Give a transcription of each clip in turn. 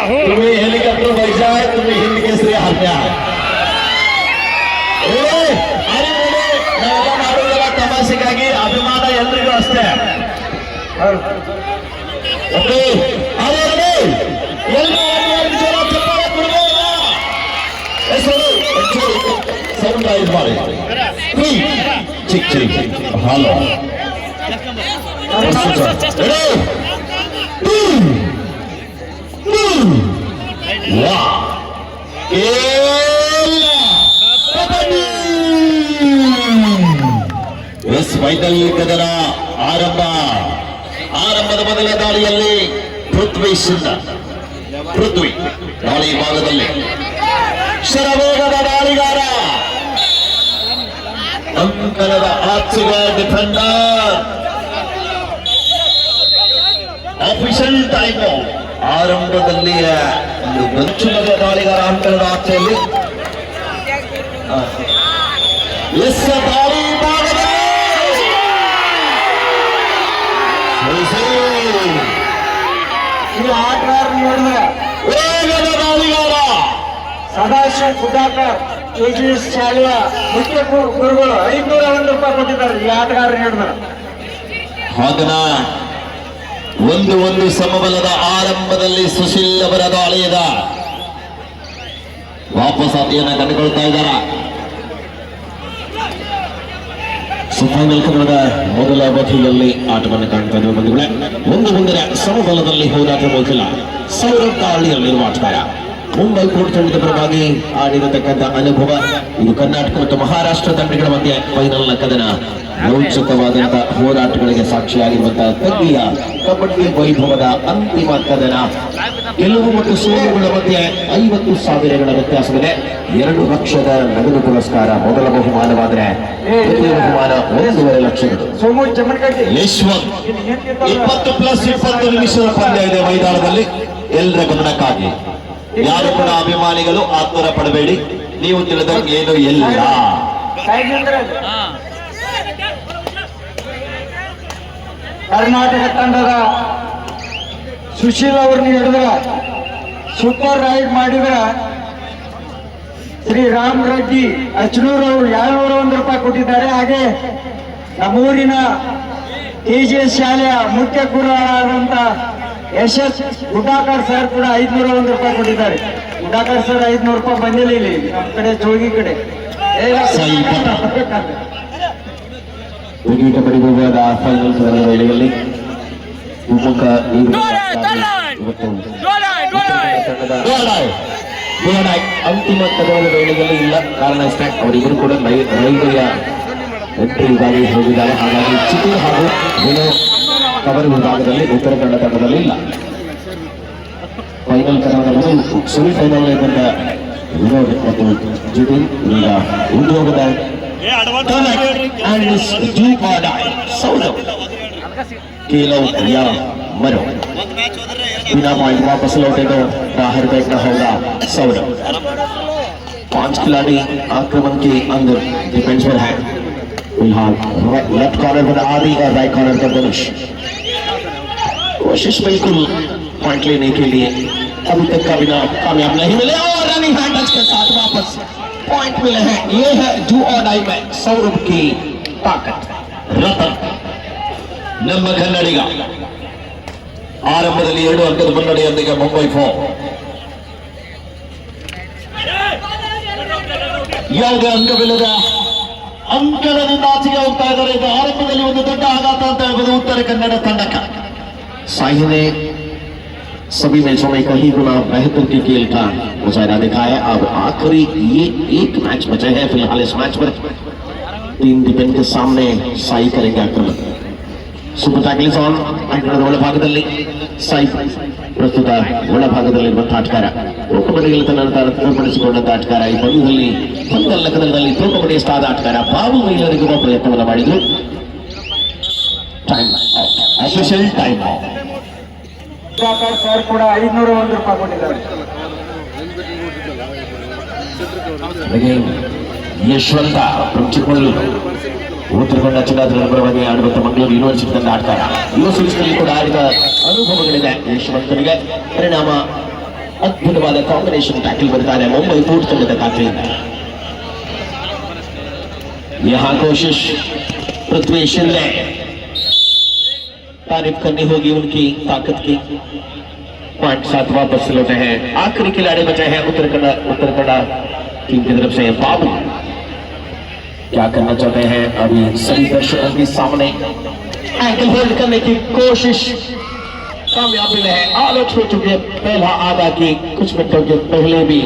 तुम्ही हेलिकॉप्टर व्हायचा आहे, तुम्ही हिंद केसरी हरण्या आणि ನಾವೆಲ್ಲ ಮಾಡುವುದಲ್ಲ ತಮಾಷೆಗಾಗಿ, ಅಭಿಮಾನ ಎಲ್ರಿಗೂ ಅಷ್ಟೇ. ಓಕೆ ಸೌಂಡ್ ರೈಸ್ ಮಾಡಿ ಚಿಕ್ ಚಿಕ್ ಹಲೋ ಫೈನಲ್ ಕದನ ಆರಂಭದ ಮೊದಲ ದಾಳಿಯಲ್ಲಿ ಪೃಥ್ವಿ ದಾಳಿ ಭಾಗದಲ್ಲಿ ಶರವೇಗದ ದಾಳಿಗಾರ, ಅಂಕಣದ ಆಚೆಗ ಡಿಫೆಂಡರ್. ಆಫಿಷಿಯಲ್ ಟೈಮ್ ಆರಂಭದಲ್ಲಿ ಗಂಚುಲದ ದಾಳಿಗಾರ ಅಂಕಣದ ಆಚೆಯಲ್ಲಿ ದಾಳಿ ಭಾಗದಲ್ಲಿ ಆಟಗಾರ ನೋಡಿದ್ರೆ ವೇಗದ ದಾಳಿಗಾರ ಸದಾಶಿವ ಸುಧಾಕರ್ ಕೆಜಿಎಸ್ ಶಾಲೆಯ ಮುಖ್ಯ ಗುರುಗಳು 501 ರೂಪಾಯಿ ಕೊಟ್ಟಿದ್ದಾರೆ ಈ ಆಟಗಾರ ಹೇಳಿದ್ರೆ. ಹಾಗನ ಒಂದು ಸಮಬಲದ ಆರಂಭದಲ್ಲಿ ಸುಶೀಲ್ ಅವರ ದಾಳಿಯದ ವಾಪಸ್ ಆತಿಯನ್ನ ಕಂಡುಕೊಳ್ತಾ ಇದ್ದಾರ. ಫೈನಲ್ ಕನ್ನಡದ ಮೊದಲ ಅವಧಿಯಲ್ಲಿ ಆಟವನ್ನು ಕಾಣ್ತಾ ಇರುವ ಬಂಧುಗಳೇ, ಮುಂದಿನ ಸಮಬಲದಲ್ಲಿ ಹೋರಾಟ ಹೋಗಿಲ್ಲ. ಸೌರವ್ ದಾಳಿಯಲ್ಲಿರುವ ಆಟಗಾರ ಮುಂಬೈ ಕೋರ್ಟ್ ತಂಡದ ಪರವಾಗಿ ಆಡಿರತಕ್ಕಂಥ ಅನುಭವ ಇದು ಕರ್ನಾಟಕ ಮತ್ತು ಮಹಾರಾಷ್ಟ್ರ ತಂಡಗಳ ಮಧ್ಯೆ ಫೈನಲ್ನ ಕದನ. ರೋಚಕವಾದಂತಹ ಹೋರಾಟಗಳಿಗೆ ಸಾಕ್ಷಿಯಾಗಿರುವಂತಹ ತಗ್ಗಿಯ ಕಬಡ್ಡಿ ವೈಭವದ ಅಂತಿಮ ಕದನ. ಗೆಲುವು ಮತ್ತು ಸೋಲುಗಳ ಮಧ್ಯೆ 50,000ಗಳ ವ್ಯತ್ಯಾಸವಿದೆ. 2 ಲಕ್ಷದ ನಗದು ಪುರಸ್ಕಾರ ಮೊದಲ ಬಹುಮಾನವಾದರೆ ದ್ವಿತೀಯ ಬಹುಮಾನ 1.5 ಲಕ್ಷಗಳು. ಯಶ್ವಂತ್ 20+20 ನಿಮಿಷದ ಪಂದ್ಯ ಇದೆ ಮೈದಾನದಲ್ಲಿ. ಎಲ್ಲರ ಗಮನಕ್ಕಾಗಿ ಯಾರು ಕೂಡ ಅಭಿಮಾನಿಗಳು ಆತುರ ಪಡಬೇಡಿ, ನೀವು ತಿಳಿದಂಗೆ ಏನು ಇಲ್ಲ. ಕರ್ನಾಟಕ ತಂಡದ ಸುಶೀಲ್ ಅವ್ರನ್ನ ಹಿಡಿದ್ರ ಸೂಪರ್ ರೈಡ್ ಮಾಡಿದ್ರ ಶ್ರೀ ರಾಮ್ ರೆಡ್ಡಿ ಅಚ್ನೂರ್ ಅವರು 201 ರೂಪಾಯಿ ಕೊಟ್ಟಿದ್ದಾರೆ. ಹಾಗೆ ನಮ್ಮೂರಿನ ಕೆಜಿಎಸ್ ಶಾಲೆಯ ಮುಖ್ಯ ಗುರುಗಳಾದಂತ SS ಗುಡ್ಡಾಕರ್ ಸರ್ ಕೂಡ 501 ರೂಪಾಯಿ ಕೊಟ್ಟಿದ್ದಾರೆ. ಗುಡ್ಡಾಕರ್ ಸರ್ 500 ರೂಪಾಯಿ ಬಂದಿಲ್ಲ ಇಲ್ಲಿ ನಮ್ಮ ಕಡೆ ಜೋಗಿ ಕಡೆ. ವಿಕೆಟ್ ಪಡೆಯಬಹುದಾದ ಫೈನಲ್ ವೇಳೆಯಲ್ಲಿ ಅಂತಿಮ ಕದನದ ವೇಳೆಯಲ್ಲಿ ಇಲ್ಲ. ಕಾರಣ ಇಷ್ಟೇ, ಅವರಿಬ್ಬರು ಕೂಡ ರೈಲ್ವೆಯ ಎಂಟ್ರಿ ದಾರಿ ಹೋಗಿದ್ದಾರೆ. ಹಾಗಾಗಿ ಚಿತ್ತೂರು ಹಾಗೂ ವಿನೋದ್ ಕಬರ್ ವಿಭಾಗದಲ್ಲಿ ಉತ್ತರ ಕನ್ನಡ ತಂಡದಲ್ಲಿ ಇಲ್ಲ. ಫೈನಲ್ ಕದನದ ಸೆಮಿಫೈನಲ್ ಬಂದ ವಿನೋದ್ ಮತ್ತು ಜಿತಿನ್ ಈಗ ಉದ್ಯೋಗದ मरो बिना पॉइंट वापस लौटे तो बाहर बैठना होगा सौरभ. 5 खिलाड़ी आक्रमण के अंदर डिफेंस पर है. फिलहाल लेफ्ट कॉर्नर पर आदि और राइट कॉर्नर पर धनुष. कोशिश बिल्कुल पॉइंट लेने के लिए अभी तक का बिना कामयाब नहीं मिले और रनिंग हैंड टच के साथ वापस पॉइंट मिले हैं. ये है डू और डाई में सौरभ की ताकत. रतन ನಮ್ಮ ಕನ್ನಡಿಗ ಆರಂಭದಲ್ಲಿ 2 ಅಂಕದ ಮುನ್ನಡೆಯೊಂದಿಗೆ ಮುಂಬೈ ಫೋರ್. ಯಾವುದೇ ಅಂಕವಿಲ್ಲದ ಅಂಕಣದಿಂದ ಆಚೆಗೆ ಹೋಗ್ತಾ ಇದ್ದಾರೆ. ಇದು ಆರಂಭದಲ್ಲಿ ಒಂದು ದೊಡ್ಡ ಆಘಾತ ಅಂತ ಹೇಳ್ಬೋದು ಉತ್ತರ ಕನ್ನಡ ತಂಡಕ್ಕೆ. साई ने सभी मैचों में कहीं गुना बेहतर की खेल का मुजाहरा दिखाया. अब आखिरी ये एक मैच बचा है. फिलहाल इस मैच पर 3 डिफेंड के सामने साई करेंगे आक्रमण. ಸೂಪರ್ ಟ್ಯಾಕ್ಲಿಂಗ್ ಆನ್ ಅಂಕಣದ ಒಳಭಾಗದಲ್ಲಿ ಸಾಯಿ ಪ್ರಸ್ತುತ ಒಳಭಾಗದಲ್ಲಿರುವಂತಹ ಆಟಗಾರ. ತೂಕುಮಡಿಯಲ್ಲಿ ತನ್ನ ತೋರ್ಪಡಿಸಿಕೊಂಡಂತಹ ಆಟಗಾರ. ಈ ಪಂದ್ಯದಲ್ಲಿ ಫೈನಲ್ ಕದನದಲ್ಲಿ ತೂಕುಮಡಿಯಷ್ಟಾದ ಆಟಗಾರ ಬಾಬು ಮೈಲರಿಗುವ ಪ್ರಯತ್ನವನ್ನು ಮಾಡಿದ್ರು. Time out, official time out. Sir ಕೂಡ 501 ರೂಪಾಯಿ ಕೊಟ್ಟಿದ್ದಾರೆ. ಯಶವಂತ ಚಿಕ್ಕಮಗಳೂರು ಉತ್ತರ ಕನ್ನಡ ಚಿನ್ನಾದ್ರಿ ಪರವಾಗಿ ಆಡುವಂತ ಮಂಗಳೂರು ಯೂನಿವರ್ಸಿಟಿ ತಂಡ ಆಡ್ತಾರ. ಯುವ ಸಿರೀಸ್ನಲ್ಲಿ ಕೂಡ ಆಡಿದ ಅನುಭವಗಳಿದೆ ಯಶವಂತನಿಗೆ. ಪರಿಣಾಮ ಅದ್ಭುತವಾದ ಕಾಂಬಿನೇಷನ್ ಟ್ಯಾಕಲ್ ಬರ್ತಾರೆ ಮುಂಬೈ ಪೋರ್ಟ್ ತಂಡದ ಖಾತೆಯಿಂದ. यहाँ कोशिश पृथ्वी शिंदे तारीफ करनी होगी उनकी ताकत की. पॉइंट 7 वापस लौटे हैं. आखिरी खिलाड़ी बचे हैं उत्तराखंड टीम की तरफ से बाबू. क्या करना चाहते हैं अभी सभी दर्शकों के सामने एंकल होल्ड करने की कोशिश कामयाबी में है. आलोच हो चुके पहला आधा की कुछ मिनटों के पहले भी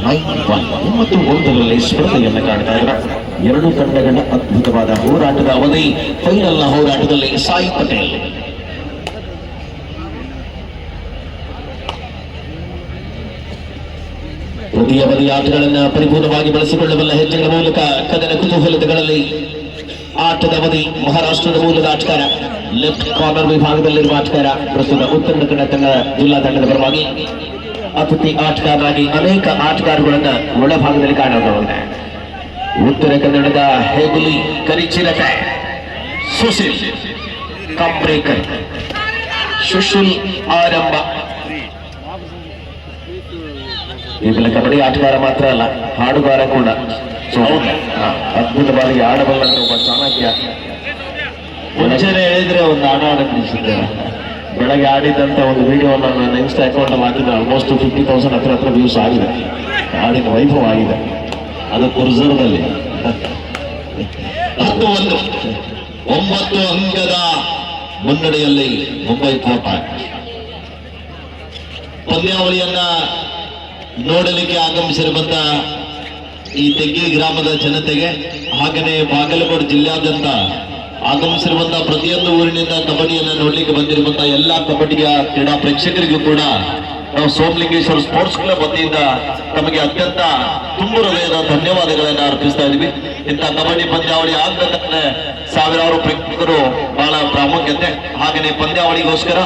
91 ಸ್ಪರ್ಧೆಯನ್ನು ಕಾಣ್ತಾ ಇದ್ದಾರೆ. ಎರಡು ತಂಡಗಳ ಅದ್ಭುತವಾದ ಹೋರಾಟದ ಅವಧಿ. ಫೈನಲ್ನ ಹೋರಾಟದಲ್ಲಿ ಸಾಯಿ ಪಟೇಲ್ ಪ್ರತಿ ಅವಧಿ ಆಟಗಳನ್ನು ಪರಿಪೂರ್ಣವಾಗಿ ಬಳಸಿಕೊಳ್ಳಬಲ್ಲ ಹೆಜ್ಜೆಗಳ ಮೂಲಕ ಕದನ ಕುತೂಹಲತೆಗಳಲ್ಲಿ ಆಟದ ಅವಧಿ. ಮಹಾರಾಷ್ಟ್ರದ ಮೂಲದ ಆಟಗಾರ, ಲೆಫ್ಟ್ ಕಾರ್ನರ್ ವಿಭಾಗದಲ್ಲಿರುವ ಆಟಗಾರ, ಪ್ರಸ್ತುತ ಉತ್ತರ ಕನ್ನಡ ತಂಡ ಜಿಲ್ಲಾ ತಂಡದ ಪರವಾಗಿ ಅತಿಥಿ ಆಟಗಾರರಾಗಿ ಅನೇಕ ಆಟಗಾರಗಳನ್ನ ಒಳಭಾಗದಲ್ಲಿ ಕಾಣಬಹುದು. ಉತ್ತರ ಕನ್ನಡದ ಹೆಗುಲಿ ಕರಿಚಿರತೆ ಸುಶೀಲ್ ಕಂಬ್ರೇಕರ್, ಸುಶೀಲ್ ಆರಂಭ. ಈಗಲ ಕಬಡ್ಡಿ ಆಟಗಾರ ಮಾತ್ರ ಅಲ್ಲ, ಹಾಡುಗಾರ ಕೂಡ. ಅದ್ಭುತವಾಗಿ ಆಡಬಲ್ಲ ಒಬ್ಬ ಚಾಣಕ್ಯ. ಮುಂಚೆನೆ ಹೇಳಿದ್ರೆ ಒಂದು ಆಟ ಆಡಿಸಿದ್ದೇವೆ. ಬೆಳಗ್ಗೆ ಆಡಿದಂತ ಒಂದು ವಿಡಿಯೋ ನನ್ನ ಇನ್ಸ್ಟಾ ಅಕೌಂಟ್ ಮಾಡಿದ್ರೆ ಆಲ್ಮೋಸ್ಟ್ 50,000 ಹತ್ರ ವ್ಯೂಸ್ ಆಗಿದೆ. ಆಡಿನ ವೈಭವ ಆಗಿದೆ. ಅದು ಕುರ್ಜರ್ದಲ್ಲಿ 9 ಅಂಕದ ಮುನ್ನಡೆಯಲ್ಲಿ ಮುಂಬೈ ಕೋಟ. ಪಂದ್ಯಾವಳಿಯನ್ನ ನೋಡಲಿಕ್ಕೆ ಆಗಮಿಸಿರುವಂತ ಈ ತೆಗ್ಗಿ ಗ್ರಾಮದ ಜನತೆಗೆ, ಹಾಗೆಯೇ ಬಾಗಲಕೋಟೆ ಜಿಲ್ಲೆಯಾದ್ಯಂತ ಆಗಮಿಸಿರುವಂತಹ ಪ್ರತಿಯೊಂದು ಊರಿನಿಂದ ಕಬಡ್ಡಿಯನ್ನು ನೋಡ್ಲಿಕ್ಕೆ ಬಂದಿರುವಂತಹ ಎಲ್ಲಾ ಕಬಡ್ಡಿಯ ಕ್ರೀಡಾ ಪ್ರೇಕ್ಷಕರಿಗೂ ಕೂಡ ನಾವು ಸೋಮಲಿಂಗೇಶ್ವರ ಸ್ಪೋರ್ಟ್ಸ್ ಕ್ಲಬ್ ವತಿಯಿಂದ ತಮಗೆ ಅತ್ಯಂತ ತುಂಬು ಹೃದಯದ ಧನ್ಯವಾದಗಳನ್ನು ಅರ್ಪಿಸ್ತಾ ಇದ್ವಿ. ಇಂಥ ಕಬಡ್ಡಿ ಪಂದ್ಯಾವಳಿ ಆಗ್ಬೇಕಂದ್ರೆ ಸಾವಿರಾರು ಪ್ರೇಕ್ಷಕರು ಬಹಳ ಪ್ರಾಮುಖ್ಯತೆ. ಹಾಗೆಯೇ ಪಂದ್ಯಾವಳಿಗೋಸ್ಕರ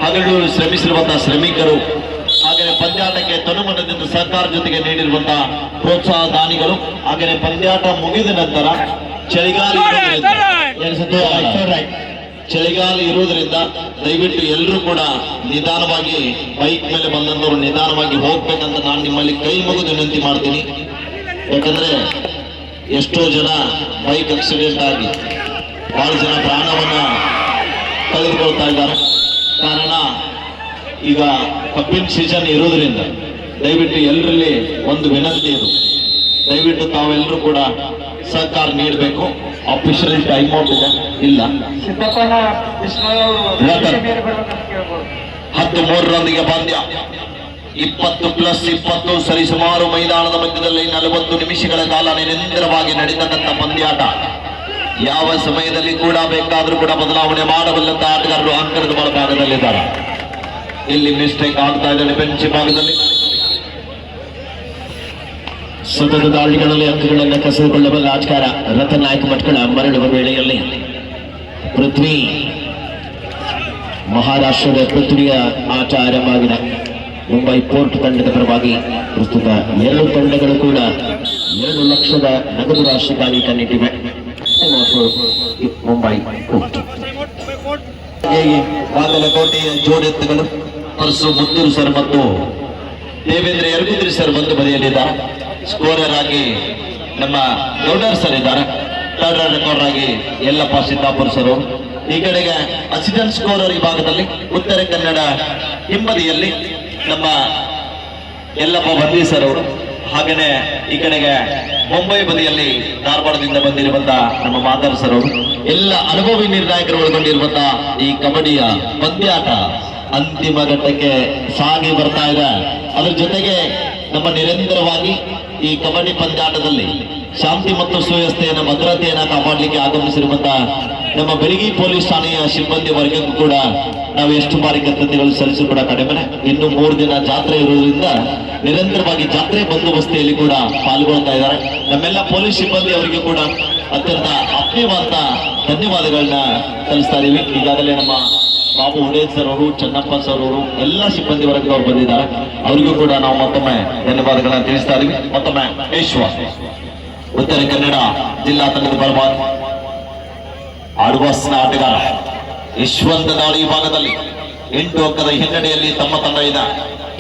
ಹಗಲು ಶ್ರಮಿಸಿರುವಂತಹ ಶ್ರಮಿಕರು, ಹಾಗೆಯೇ ಪಂದ್ಯಾಟಕ್ಕೆ ತನುಮನದಿಂದ ಸರ್ಕಾರ ಜೊತೆಗೆ ನೀಡಿರುವಂತಹ ಪ್ರೋತ್ಸಾಹ ದಾನಿಗಳು, ಹಾಗೆಯೇ ಪಂದ್ಯಾಟ ಮುಗಿದ ನಂತರ ಚಳಿಗಾಲ ಇರುವುದರಿಂದ ದಯವಿಟ್ಟು ಎಲ್ಲರೂ ಕೂಡ ನಿಧಾನವಾಗಿ ಬೈಕ್ ಮೇಲೆ ಬಂದವರು ನಿಧಾನವಾಗಿ ಹೋಗ್ಬೇಕಂತ ನಾನು ನಿಮ್ಮಲ್ಲಿ ಕೈ ಮುಗಿದು ವಿನಂತಿ ಮಾಡ್ತೀನಿ. ಯಾಕಂದ್ರೆ ಎಷ್ಟೋ ಜನ ಬೈಕ್ ಆಕ್ಸಿಡೆಂಟ್ ಆಗಿ ಬಹಳ ಜನ ಪ್ರಾಣವನ್ನ ಕಳೆದುಕೊಳ್ತಾ ಇದ್ದಾರೆ. ಕಾರಣ ಈಗ ಕಬ್ಬಿನ ಸೀಸನ್ ಇರೋದ್ರಿಂದ ದಯವಿಟ್ಟು ಎಲ್ಲರಲ್ಲಿ ಒಂದು ವಿನಂತಿ ಇದು, ದಯವಿಟ್ಟು ತಾವೆಲ್ಲರೂ ಕೂಡ ಸಹಕಾರ ನೀಡಬೇಕು. ಆಫೀಷಿಯಲ್ ಟೈಮ್ ಔಟ್ ಇದೆ ಇಲ್ಲ. 13 ಪಂದ್ಯ 20+20 ಸರಿಸುಮಾರು ಮೈದಾನದ ಮಧ್ಯದಲ್ಲಿ 40 ನಿಮಿಷಗಳ ಕಾಲ ನಿರಂತರವಾಗಿ ನಡೆದಂತ ಪಂದ್ಯಾಟ. ಯಾವ ಸಮಯದಲ್ಲಿ ಕೂಡ ಬೇಕಾದ್ರೂ ಕೂಡ ಬದಲಾವಣೆ ಮಾಡಬಲ್ಲಂತ ಆಟಗಾರರು ಅಂಕಣದ ಭಾಗದಲ್ಲಿದ್ದಾರೆ. ಇಲ್ಲಿ ಮಿಸ್ಟೇಕ್ ಆಗ್ತಾ ಇದೆ ಬೆಂಚ್ ಭಾಗದಲ್ಲಿ. ಸತತ ದಾಳಿಗಳಲ್ಲಿ ಅಂಕಗಳನ್ನು ಕಸಿದುಕೊಳ್ಳಬಲ್ಲ ಆಟಗಾರ ರತನ್ ನಾಯಕ್ ಮಟ್ಕಳ ಮರಳುವ ವೇಳೆಯಲ್ಲಿ ಪೃಥ್ವಿ, ಮಹಾರಾಷ್ಟ್ರದ ಪೃಥ್ವಿಯ ಆಟ ಆರಂಭವಾಗಿದೆ. ಮುಂಬೈ ಪೋರ್ಟ್ ತಂಡದ ಪರವಾಗಿ ಪ್ರಸ್ತುತ 2 ತಂಡಗಳು ಕೂಡ 2 ಲಕ್ಷದ ನಗದು ರಾಶಿಗಾಗಿ ಕಣ್ಣಿಟ್ಟಿವೆ. ಮುಂಬೈ ಪೋರ್ಟ್ ಬಾಗಲಕೋಟೆಯ ಜೋಡೆತ್ತುಗಳು ಪರಸು ಮುತ್ತೂರು ಸರ್ ಮತ್ತು ದೇವೇಂದ್ರ ಯರಗುದ್ರಿ ಸರ್ ಬಂದು ಬದಿಯಲ್ಲಿದ್ದಾರೆ. ಸ್ಕೋರರ್ ಆಗಿ ನಮ್ಮ ಗೌಡರ್ ಸರ್ ಇದ್ದಾರೆ. ಥರ್ಡ್ ರೆಕಾರ್ಡ್ ಆಗಿ ಯಲ್ಲಪ್ಪ ಸಿದ್ದಾಪುರ ಸರ್ ಅವರು. ಈ ಕಡೆಗೆ ಅಸಿಸ್ಟೆಂಟ್ ಸ್ಕೋರರ್ ವಿಭಾಗದಲ್ಲಿ ಉತ್ತರ ಕನ್ನಡ ಹಿಂಬದಿಯಲ್ಲಿ ನಮ್ಮ ಯಲ್ಲಪ್ಪ ಬಂದಿ ಸರ್ ಅವರು. ಹಾಗೇನೆ ಈ ಕಡೆಗೆ ಮುಂಬೈ ಬದಿಯಲ್ಲಿ ಧಾರವಾಡದಿಂದ ಬಂದಿರುವಂತಹ ನಮ್ಮ ಮಾದರ್ ಸರ್ ಅವರು. ಎಲ್ಲ ಅನುಭವಿ ನಿರ್ಣಾಯಕರು ಒಳಗೊಂಡಿರುವಂತಹ ಈ ಕಬಡ್ಡಿಯ ಪಂದ್ಯಾಟ ಅಂತಿಮ ಘಟ್ಟಕ್ಕೆ ಸಾಗಿ ಬರ್ತಾ ಇದೆ. ಅದರ ಜೊತೆಗೆ ನಮ್ಮ ನಿರಂತರವಾಗಿ ಈ ಕಬಡ್ಡಿ ಪಂದ್ಯಾಟದಲ್ಲಿ ಶಾಂತಿ ಮತ್ತು ಸುವ್ಯವಸ್ಥೆಯನ್ನು, ಭದ್ರತೆಯನ್ನು ಕಾಪಾಡಲಿಕ್ಕೆ ಆಗಮಿಸಿರುವಂತಹ ನಮ್ಮ ಬೆಳಗಿ ಪೊಲೀಸ್ ಠಾಣೆಯ ಸಿಬ್ಬಂದಿ ವರ್ಗಕ್ಕೂ ಕೂಡ ನಾವು ಎಷ್ಟು ಬಾರಿ ಕರ್ತವ್ಯಗಳು ಸಲ್ಲಿಸು ಕೂಡ ಕಡಿಮೆ. ಇನ್ನು 3 ದಿನ ಜಾತ್ರೆ ಇರುವುದರಿಂದ ನಿರಂತರವಾಗಿ ಜಾತ್ರೆ ಬಂದೋಬಸ್ತಿಯಲ್ಲಿ ಕೂಡ ಪಾಲ್ಗೊಳ್ತಾ ಇದ್ದಾರೆ. ನಮ್ಮೆಲ್ಲ ಪೊಲೀಸ್ ಸಿಬ್ಬಂದಿ ಅವರಿಗೆ ಕೂಡ ಅತ್ಯಂತ ಆತ್ಮೀಯವಾದ ಧನ್ಯವಾದಗಳನ್ನ ಸಲ್ಲಿಸ್ತಾ ಇದೀವಿ. ಈಗಾಗಲೇ ನಮ್ಮ ಬಾಬು ಹುಡೇದ್ ಸರ್ ಅವರು, ಚನ್ನಪ್ಪ ಸರ್ ಅವರು, ಎಲ್ಲ ಸಿಬ್ಬಂದಿ ವರ್ಗದವರು ಬಂದಿದ್ದಾರೆ. ಅವರಿಗೂ ಕೂಡ ನಾವು ಮತ್ತೊಮ್ಮೆ ಧನ್ಯವಾದಗಳನ್ನ ತಿಳಿಸ್ತಾ ಇದೀವಿ. ಮತ್ತೊಮ್ಮೆ ವಿಶ್ವಾಸ ಉತ್ತರ ಕನ್ನಡ ಜಿಲ್ಲಾ ತಂಡದ ಪರವಾಗಿ ಆಡುವಾಸ್ನ ಆಟಗಾರ ಯಶವಂತ ದಾಳಿ ವಿಭಾಗದಲ್ಲಿ 8 ಅಂಕದ ಹಿನ್ನಡೆಯಲ್ಲಿ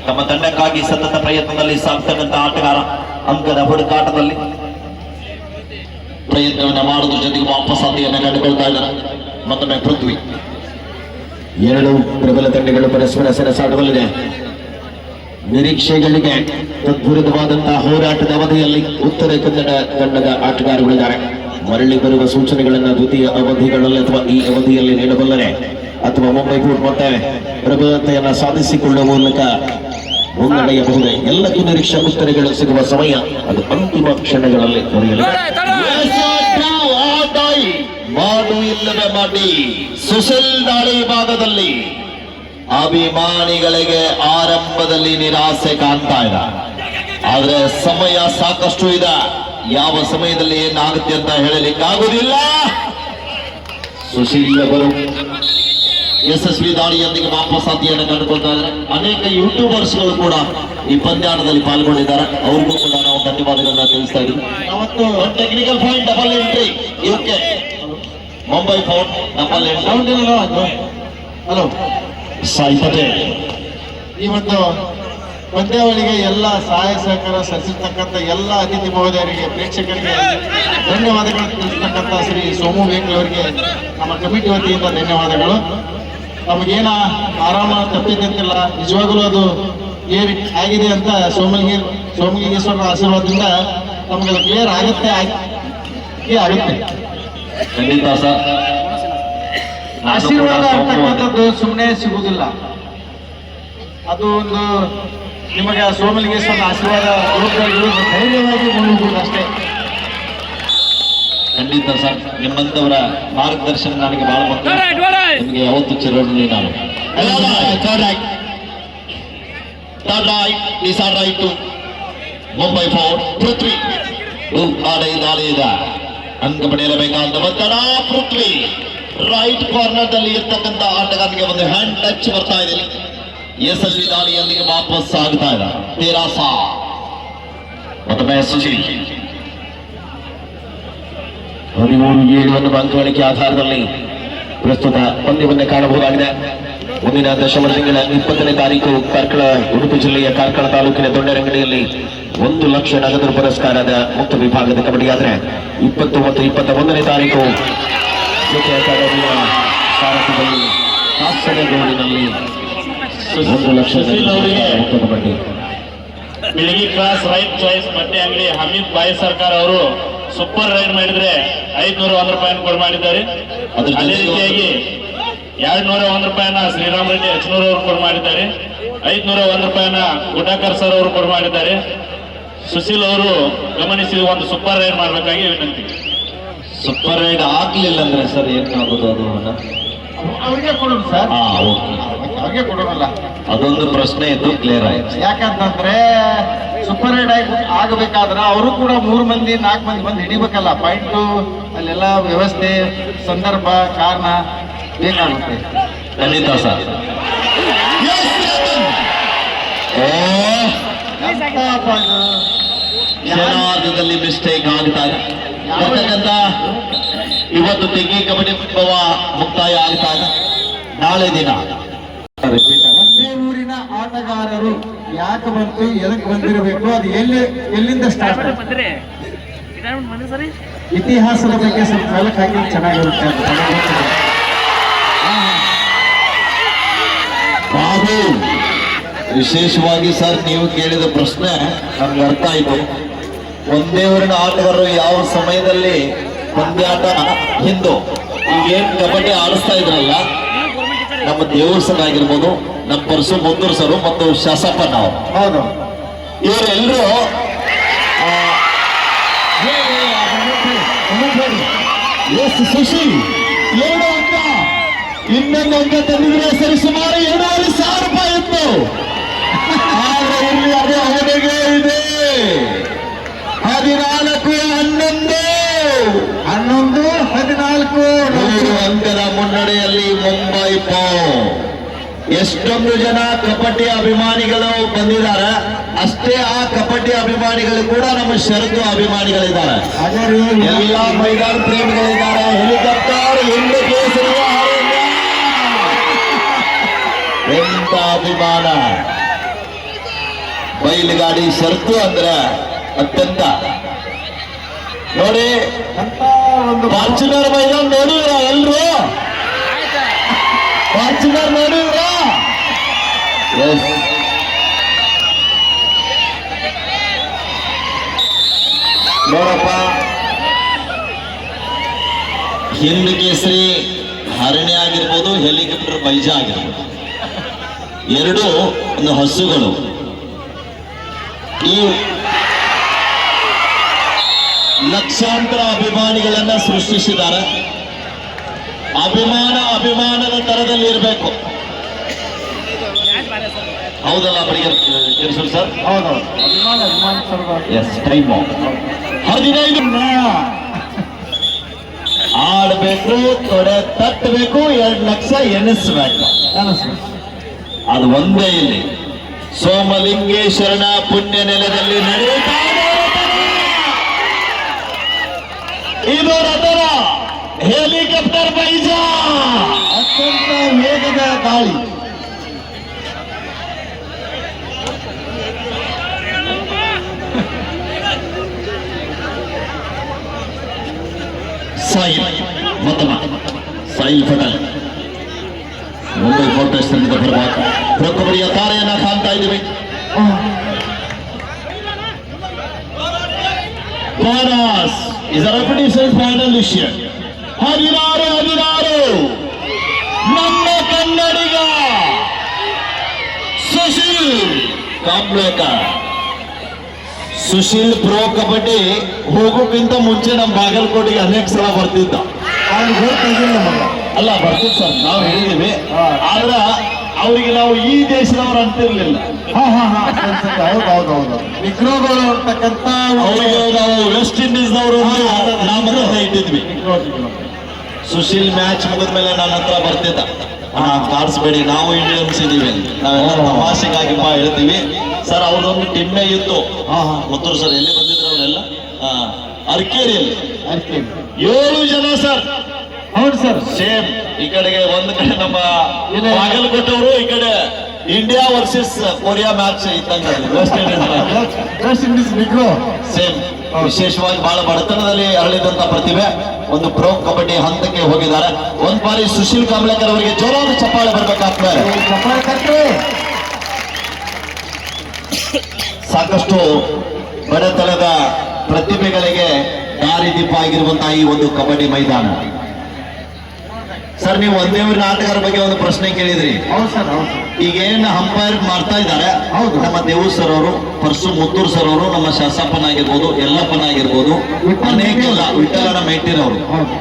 ತಮ್ಮ ತಂಡಕ್ಕಾಗಿ ಸತತ ಪ್ರಯತ್ನದಲ್ಲಿ ಸಾಗ್ತಕ್ಕಂಥ ಆಟಗಾರ ಅಂಕದ ಹುಡುಕಾಟದಲ್ಲಿ ಪ್ರಯತ್ನವನ್ನ ಮಾಡುವುದ್ರ ಜೊತೆಗೆ ವಾಪಸಾತಿಯನ್ನು ಕಂಡುಕೊಳ್ತಾ ಇದ್ದಾರೆ. ಮತ್ತೊಮ್ಮೆ ಪೃಥ್ವಿ. ಎರಡು ಪ್ರಬಲ ತಂಡಗಳು ಪರಸ್ಪರ ಸೆಣಸಾಟದಲ್ಲಿದೆ. ನಿರೀಕ್ಷೆಗಳಿಗೆ ತದ್ವಿರುದ್ಧವಾದಂತಹ ಹೋರಾಟದ ಅವಧಿಯಲ್ಲಿ ಉತ್ತರ ಕನ್ನಡ ತಂಡದ ಆಟಗಾರಗಳಿದ್ದಾರೆ. ಮರಳಿ ಬರುವ ಸೂಚನೆಗಳನ್ನು ದ್ವಿತೀಯ ಅವಧಿಗಳಲ್ಲಿ ಅಥವಾ ಈ ಅವಧಿಯಲ್ಲಿ ನೀಡಬಲ್ಲರೆ ಅಥವಾ ಮುಂಬೈ ಬೂಟ್ ಮತ್ತೆ ಪ್ರಬಲತೆಯನ್ನು ಸಾಧಿಸಿಕೊಳ್ಳುವ ಮೂಲಕ ಮುನ್ನಡೆಯಬಹುದೇ. ಎಲ್ಲಕ್ಕೂ ನಿರೀಕ್ಷಾ ಉತ್ತರಗಳು ಸಿಗುವ ಸಮಯ ಅದು ಅಂತಿಮ ಕ್ಷಣಗಳಲ್ಲಿ ದೊರೆಯಲಿದೆ. ಮಾಡು ಇಲ್ಲವೇ ಮಾಡಿ ಸುಶೀಲ್ ದಾಳಿ ಭಾಗದಲ್ಲಿ ಅಭಿಮಾನಿಗಳಿಗೆ ಆರಂಭದಲ್ಲಿ ನಿರಾಸೆ ಕಾಣ್ತಾ ಇದೆ. ಆದ್ರೆ ಸಮಯ ಸಾಕಷ್ಟು ಇದೆ. ಯಾವ ಸಮಯದಲ್ಲಿ ಏನಾಗುತ್ತೆ ಅಂತ ಹೇಳಲಿಕ್ಕಾಗುವುದಿಲ್ಲ. ಸುಶೀಲ್ ಅವರು ಯಶಸ್ವಿ ದಾಳಿಯೊಂದಿಗೆ ವಾಪಸಾತಿಯನ್ನು ಕಂಡುಕೊಳ್ತಾ ಇದ್ದಾರೆ. ಅನೇಕ ಯೂಟ್ಯೂಬರ್ಸ್ಗಳು ಕೂಡ ಈ ಪಂದ್ಯಾಟದಲ್ಲಿ ಪಾಲ್ಗೊಂಡಿದ್ದಾರೆ. ಅವ್ರಿಗೂ ಕೂಡ ನಾವು ಧನ್ಯವಾದಗಳನ್ನ ತಿಳಿಸ್ತಾ ಇದ್ದೀವಿ. Technical point double entry UK Mumbai fort double entry. Hello Sai Patel ಈ ಒಂದು ಪಂದ್ಯಾವಳಿಗೆ ಎಲ್ಲ ಸಹಾಯ ಸಹಕಾರ ಸಲ್ಲಿಸಿರ್ತಕ್ಕಂಥ ಎಲ್ಲ ಅತಿಥಿ ಮಹೋದಯರಿಗೆ ಪ್ರೇಕ್ಷಕರಿಗೆ ಧನ್ಯವಾದಗಳನ್ನು ತಿಳಿಸ್ತಕ್ಕಂಥ ಶ್ರೀ ಸೋಮು ವೇಂಕಲ್ ಅವರಿಗೆ ನಮ್ಮ ಕಮಿಟಿ ವತಿಯಿಂದ ಧನ್ಯವಾದಗಳು. ನಮಗೇನ ಆರಾಮ ತಪ್ಪಿದ್ದಂತಿಲ್ಲ, ನಿಜವಾಗಲೂ ಅದು ಕ್ಲಿಯರ್ ಆಗಿದೆ ಅಂತ ಸೋಮಲಿಂಗೇಶ್ವರರ ಆಶೀರ್ವಾದದಿಂದ ನಮಗೆಲ್ಲ ಕ್ಲಿಯರ್ ಆಗುತ್ತೆ. ಖಂಡಿತ ಸರ್. ಆಶೀರ್ವಾದ ಅಂತಕ್ಕಂಥದ್ದು ಸುಮ್ಮನೆ ಸಿಗುವುದಿಲ್ಲ. ಅದು ಒಂದು ನಿಮಗೆ ಸೋಮಲಿಂಗೇಶ್ವರನ ಆಶೀರ್ವಾದ ಧೈರ್ಯವಾಗಿ ಮುನ್ನುಗ್ಗುವುದು ಅಷ್ಟೇ. ಖಂಡಿತ ಸರ್, ನಿಮ್ಮಂತವರ ಮಾರ್ಗದರ್ಶನ ನನಗೆ ಬಹಳ ಮುಖ್ಯ. ನಿಮಗೆ ಯಾವತ್ತು ಚಿರೋಣಿ ನಾನು. ಮುಂಬೈ ಫೋರ್ಟ್ ಪೃಥ್ವಿ ದಾಳಿಯಿದ ಅಂಕ ಪಡೆಯಲೇಬೇಕಾದ ಒತ್ತಡ. ಪೃಥ್ವಿ ರೈಟ್ ಕಾರ್ನರ್ ದಲ್ಲಿ ಇರ್ತಕ್ಕಂಥ ಆಟಗಾರನಿಗೆ ಒಂದು ಹ್ಯಾಂಡ್ ಟಚ್ ಬರ್ತಾ ಇದೆ. ಯಶಸ್ವಿ ದಾಳಿಯೊಂದಿಗೆ ವಾಪಸ್ ಆಗ್ತಾ ಇದೆ. ತೇರಾಸ ಮತ್ತೊಮ್ಮೆ ಸುಶೀಲ್ 13-7 ಅಂಕಗಳಿಕೆ ಆಧಾರದಲ್ಲಿ ಪ್ರಸ್ತುತ ಪಂದ್ಯವನ್ನು ಕಾಣಬಹುದಾಗಿದೆ. ಮುಂದಿನ ದಶಮಲ ತಿಂಗಳ 20ನೇ ತಾರೀಕು ಕಾರ್ಕಳ, ಉಡುಪಿ ಜಿಲ್ಲೆಯ ಕಾರ್ಕಳ ತಾಲೂಕಿನ ದೊಡ್ಡರಂಗಡಿಯಲ್ಲಿ 1 ಲಕ್ಷ ನಗದು ಪುರಸ್ಕಾರದ ಮುಕ್ತ ವಿಭಾಗದ ಕಬಡ್ಡಿ ಯಾತ್ರೆ 20 ಮತ್ತು 21ನೇ ತಾರೀಕು ಅಕಾಡೆಮಿಯ ಸಾರಥ್ಯದಲ್ಲಿ ಕಾಸರಗೋಡಿನಲ್ಲಿ 1 ಲಕ್ಷ ಮುಕ್ತ ಕಬಡ್ಡಿ. ಬೆಳಗ್ಗೆ ಕ್ಲಾಸ್ ರೈಟ್ ಚಾಯ್ಸ್ ಬಟ್ಟೆ ಅಂಗಡಿ ಹಮೀದ್ ಬಾಯಿ ಸರ್ಕಾರ ಅವರು ಸೂಪರ್ ರೈಡ್ ಮಾಡಿದ್ರೆ 501 ರೂಪಾಯಿಯನ್ನು ಕೊಡು ಮಾಡಿದ್ದಾರೆ. ಅದೇ ರೀತಿಯಾಗಿ 201 ರೂಪಾಯಿನ ಶ್ರೀರಾಮ್ ರೆಡ್ಡಿ ಹಚ್ನೂರ್ ಅವರು ಕೊಡು ಮಾಡಿದ್ದಾರೆ. 501 ರೂಪಾಯಿನ ಗುಡಾಕರ್ ಸರ್ ಅವರು ಕೊಡು ಮಾಡಿದ್ದಾರೆ. ಸುಶೀಲ್ ಅವರು ಗಮನಿಸಿ ಒಂದು ಸೂಪರ್ ರೈಡ್ ಮಾಡಬೇಕಾಗಿ ವಿನಂತಿ. ಸೂಪರ್ ರೈಡ್ ಆಗ್ಲಿಲ್ಲ ಅಂದ್ರೆ ಸರ್ ಏನಾಗೋದು ಅದು? ಅವ್ರಿಗೆ ಕೊಡೋಣ ಸರ್, ಅವ್ರಿಗೆ ಕೊಡೋಣಲ್ಲ. ಅದೊಂದು ಪ್ರಶ್ನೆ ಇತ್ತು, ಕ್ಲಿಯರ್ ಆಯ್ತು. ಯಾಕಂತಂದ್ರೆ ಸೂಪರ್ ರೈಡ್ ಆಗಬೇಕಾದ್ರೆ ಅವರು ಕೂಡ 3 ಮಂದಿ 4 ಮಂದಿ ಬಂದು ಹಿಡಿಬೇಕಲ್ಲ. ಪಾಯಿಂಟು ಅಲ್ಲೆಲ್ಲ ವ್ಯವಸ್ಥೆ, ಸಂದರ್ಭ, ಕಾರಣ ಬೇಕಾಗುತ್ತೆ. ಖಂಡಿತ ಸರ್. ಜನಾರ್ಧದಲ್ಲಿ ಮಿಸ್ಟೇಕ್ ಆಗ್ತಾರೆ. ಯಾಕಂತ ಇವತ್ತು ತೆಗಿ ಕಬಡ್ಡಿ ಮುಕ್ತಾಯ ಆಗ್ತಾರೆ. ನಾಳೆ ದಿನ ಒಂದೇ ಊರಿನ ಆಟಗಾರರು ಯಾಕೆ ಬಂತು, ಎದಕ್ಕೆ ಬಂದಿರಬೇಕು, ಅದು ಎಲ್ಲಿಂದ ಸ್ಟಾರ್ಟ್, ಇತಿಹಾಸದ ಬಗ್ಗೆ ಸ್ವಲ್ಪ ಮೆಲಕ್ ಹಾಕಿ ಚೆನ್ನಾಗಿರುತ್ತೆ ಅಂತ ಬಾಬು. ವಿಶೇಷವಾಗಿ ಸರ್ ನೀವು ಕೇಳಿದ ಪ್ರಶ್ನೆ ನಮ್ಗೆ ಅರ್ಥ ಆಯ್ತು. ಒಂದೇ ಊರಿನ ಆಟಗಾರರು ಯಾವ ಸಮಯದಲ್ಲಿ ಪಂದ್ಯಾಟ ಹಿಂದು ಈಗೇನ್ ಕಬಡ್ಡಿ ಆಡಿಸ್ತಾ ಇದ್ರಲ್ಲ, ನಮ್ಮ ದೇವಸ್ಥಾನ ಆಗಿರ್ಬೋದು, ನಮ್ಮ ಪರಸು ಮುಂದೂರು ಸರು ಮತ್ತು ಶಾಸಪ್ಪನ ಅವರು, ಹೌದು, ಇವರೆಲ್ಲರೂ ಸುಶೀಲ್ 2 ಅಂಕ, ಇನ್ನೊಂದು ಅಂಕ ತಂದಿದ್ರೆ ಸರಿ ಸುಮಾರು 2,500 ರೂಪಾಯಿ ಇತ್ತು. ಆದ್ರೆ ಇಲ್ಲಿ ಅದು ಅವನಿಗೆ ಇದೆ 14-11 3 ಅಂಕದ ಮುನ್ನಡೆಯಲ್ಲಿ ಮುಂಬೈ ಪೌ. ಎಷ್ಟೊಂದು ಜನ ಕಬಡ್ಡಿ ಅಭಿಮಾನಿಗಳು ಬಂದಿದ್ದಾರೆ, ಅಷ್ಟೇ ಆ ಕಬಡ್ಡಿ ಅಭಿಮಾನಿಗಳು ಕೂಡ ನಮ್ಮ ಷರತ್ತು ಅಭಿಮಾನಿಗಳಿದ್ದಾರೆ. ಎಲ್ಲ ಮೈದಾನ ಪ್ರೇಮಿಗಳಿದ್ದಾರೆ. ಹೆಲಿಕಾಪ್ಟರ್ ಹಿಂದೆ ಕೇಸರಿಯ ಎಂತ ಅಭಿಮಾನ. ಬೈಲುಗಾಡಿ ಶರ್ತು ಅಂದ್ರೆ ಅತ್ಯಂತ ನೋಡಿ. ಫಾರ್ಚುನರ್ ಮೈದಾನ ನೋಡಿದ್ರ ಎಲ್ರು? ಫಾರ್ಚುನರ್ ನೋಡಿದ್ರ? ಎಸ್. ನೋಡಪ್ಪ, ಹಿಂದ್ ಕೇಸರಿ ಹರಣೆ ಆಗಿರ್ಬೋದು, ಹೆಲಿಕಾಪ್ಟರ್ ಬೈಜ ಆಗಿರ್ಬೋದು, ಎರಡು ಒಂದು ಹಸುಗಳು. ಈ ಲಕ್ಷಾಂತರ ಅಭಿಮಾನಿಗಳನ್ನ ಸೃಷ್ಟಿಸಿದ್ದಾರೆ. ಅಭಿಮಾನದ ತರದಲ್ಲಿ ಇರಬೇಕು. ಹೌದಲ್ಲ ಬಡಿಗೇರ್ ಸರ್? ಹೌದೌದು, ಅಭಿಮಾನ ಎಸ್. ಟೈಮು 15 ಆಡ್ಬೇಕು, ತೊಡೆ ತಟ್ಟಬೇಕು, 2 ಲಕ್ಷ ಎನಿಸ್ಬೇಕು. ಅದು ಒಂದೇ ಇಲ್ಲಿ ಸೋಮಲಿಂಗೇಶ್ವರನ ಪುಣ್ಯ ನೆಲದಲ್ಲಿ ನಡೆಯುತ್ತಾ ಇದೆ. ಇದು ರಥದ ಹೆಲಿಕಾಪ್ಟರ್ ಬೈಜ, ಅತ್ಯಂತ ವೇಗದ ಗಾಳಿ. ಸಾಯಿಲ್ ಪಟೇಲ್ ಮುಂಬೈ ಫೌಂಡೇಶನ್ ಬರಬೇಕು. ಪ್ರೊಕಬರಿಯ ತಾರೆಯನ್ನ ಕಾಣ್ತಾ ಇದ್ದೀವಿ. Banas is a repetition finalist. 16 ನಮ್ಮ ಕನ್ನಡಿಗ ಸುಶೀಲ್ ಕಾಂಬ್ಳೇಕರ್. ಸುಶೀಲ್ ಪ್ರೋ ಕಬಡ್ಡಿ ಹೋಗೋಕ್ಕಿಂತ ಮುಂಚೆ ನಮ್ಮ ಬಾಗಲಕೋಟೆಗೆ ಅನೇಕ ಸಲ ಬರ್ತಿದ್ದ. ಅಲ್ಲ ಬರ್ತಿದ್ ಸರ್, ನಾವು ಹೇಳಿದೀವಿ. ಆದ್ರ ಅವರಿಗೆ ನಾವು ಈ ದೇಶದವ್ರು ಅಂತಿರ್ಲಿಲ್ಲ. ಹೌದೌದೌದು, ವಿಕ್ರೋಗಳು ಇರ್ತಕ್ಕಂಥ ಅವರಿಗೆ ನಾವು ವೆಸ್ಟ್ ಇಂಡೀಸ್ನವರು ನಾಮಕರಣ ಇಟ್ಟಿದ್ವಿ. ಸುಶೀಲ್ ಮ್ಯಾಚ್ ಮುಗಿದ್ಮೇಲೆ ನನ್ನ ಹತ್ರ ಬರ್ತಿದ್ದ, ಕಾಡ್ಸ್ಬೇಡಿ ನಾವು ಇಂಡಿಯನ್ಸ್ ಇದೀವಿ, ನಾವೆಲ್ಲ ತಮಾಷೆಗಾಗಿ ಹೇಳ್ತೀವಿ ಸರ್. ಅವ್ರದೊಂದು ಟಿಮ್ಮೆ ಇತ್ತು. ಮುತ್ತೂರು ಸರ್ ಎಲ್ಲಿ ಬಂದಿದ್ರು ಅವರೆಲ್ಲ? ಅರ್ಕೇರಿಯಲ್ಲಿ 7 ಜನ ಸರ್. ಹೌದು ಸರ್, ಸೇಮ್. ಈ ಕಡೆಗೆ ಒಂದು ಕಡೆ ನಮ್ಮ ಬಾಗಲಕೋಟೆಯವರು, ಈ ಕಡೆ ಇಂಡಿಯಾ ವರ್ಸಸ್ ಕೊರಿಯಾ ಮ್ಯಾಚ್ ಇದ್ದಂಗ ವೆಸ್ಟ್ ಇಂಡೀಸ್ ವಿಕ್ರೋ ಸೇಮ್. ವಿಶೇಷವಾಗಿ ಬಹಳ ಬಡತನದಲ್ಲಿ ಅರಳಿದಂತ ಪ್ರತಿಭೆ ಒಂದು ಪ್ರೋ ಕಬಡ್ಡಿ ಹಂತಕ್ಕೆ ಹೋಗಿದ್ದಾರೆ. ಒಂದ್ ಬಾರಿ ಸುಶೀಲ್ ಕಾಂಬ್ಳೇಕರ್ ಅವರಿಗೆ ಜೋರಾದ ಚಪ್ಪಾಳೆ ಬರ್ಬೇಕಾಗ್ತದೆ. ಸಾಕಷ್ಟು ಬಡತನದ ಪ್ರತಿಭೆಗಳಿಗೆ ದಾರಿದೀಪ ಆಗಿರುವಂತಹ ಈ ಒಂದು ಕಬಡ್ಡಿ ಮೈದಾನ. ಸರ್, ನೀವು ಒಂದೇ ಊರಿನ ಆಟಗಾರ ಬಗ್ಗೆ ಒಂದು ಪ್ರಶ್ನೆ ಕೇಳಿದ್ರಿ. ಹೌದು ಸರ್, ಹೌದು. ಈಗ ಏನ್ ಅಂಪೈರ್ ಮಾಡ್ತಾ ಇದ್ದಾರೆ, ಹೌದು. ನಮ್ಮ ದೇವು ಸರ್ ಅವರು, ಪರ್ಸು ಮುತ್ತೂರ್ ಸರ್ ಅವರು, ನಮ್ಮ ಶಾಸಪ್ಪನ ಆಗಿರ್ಬೋದು, ಯಲ್ಲಪ್ಪನ ಆಗಿರ್ಬೋದು, ಅನೇಕ ವಿಠಲನ ಮೇಟಿರ್ ಅವರು,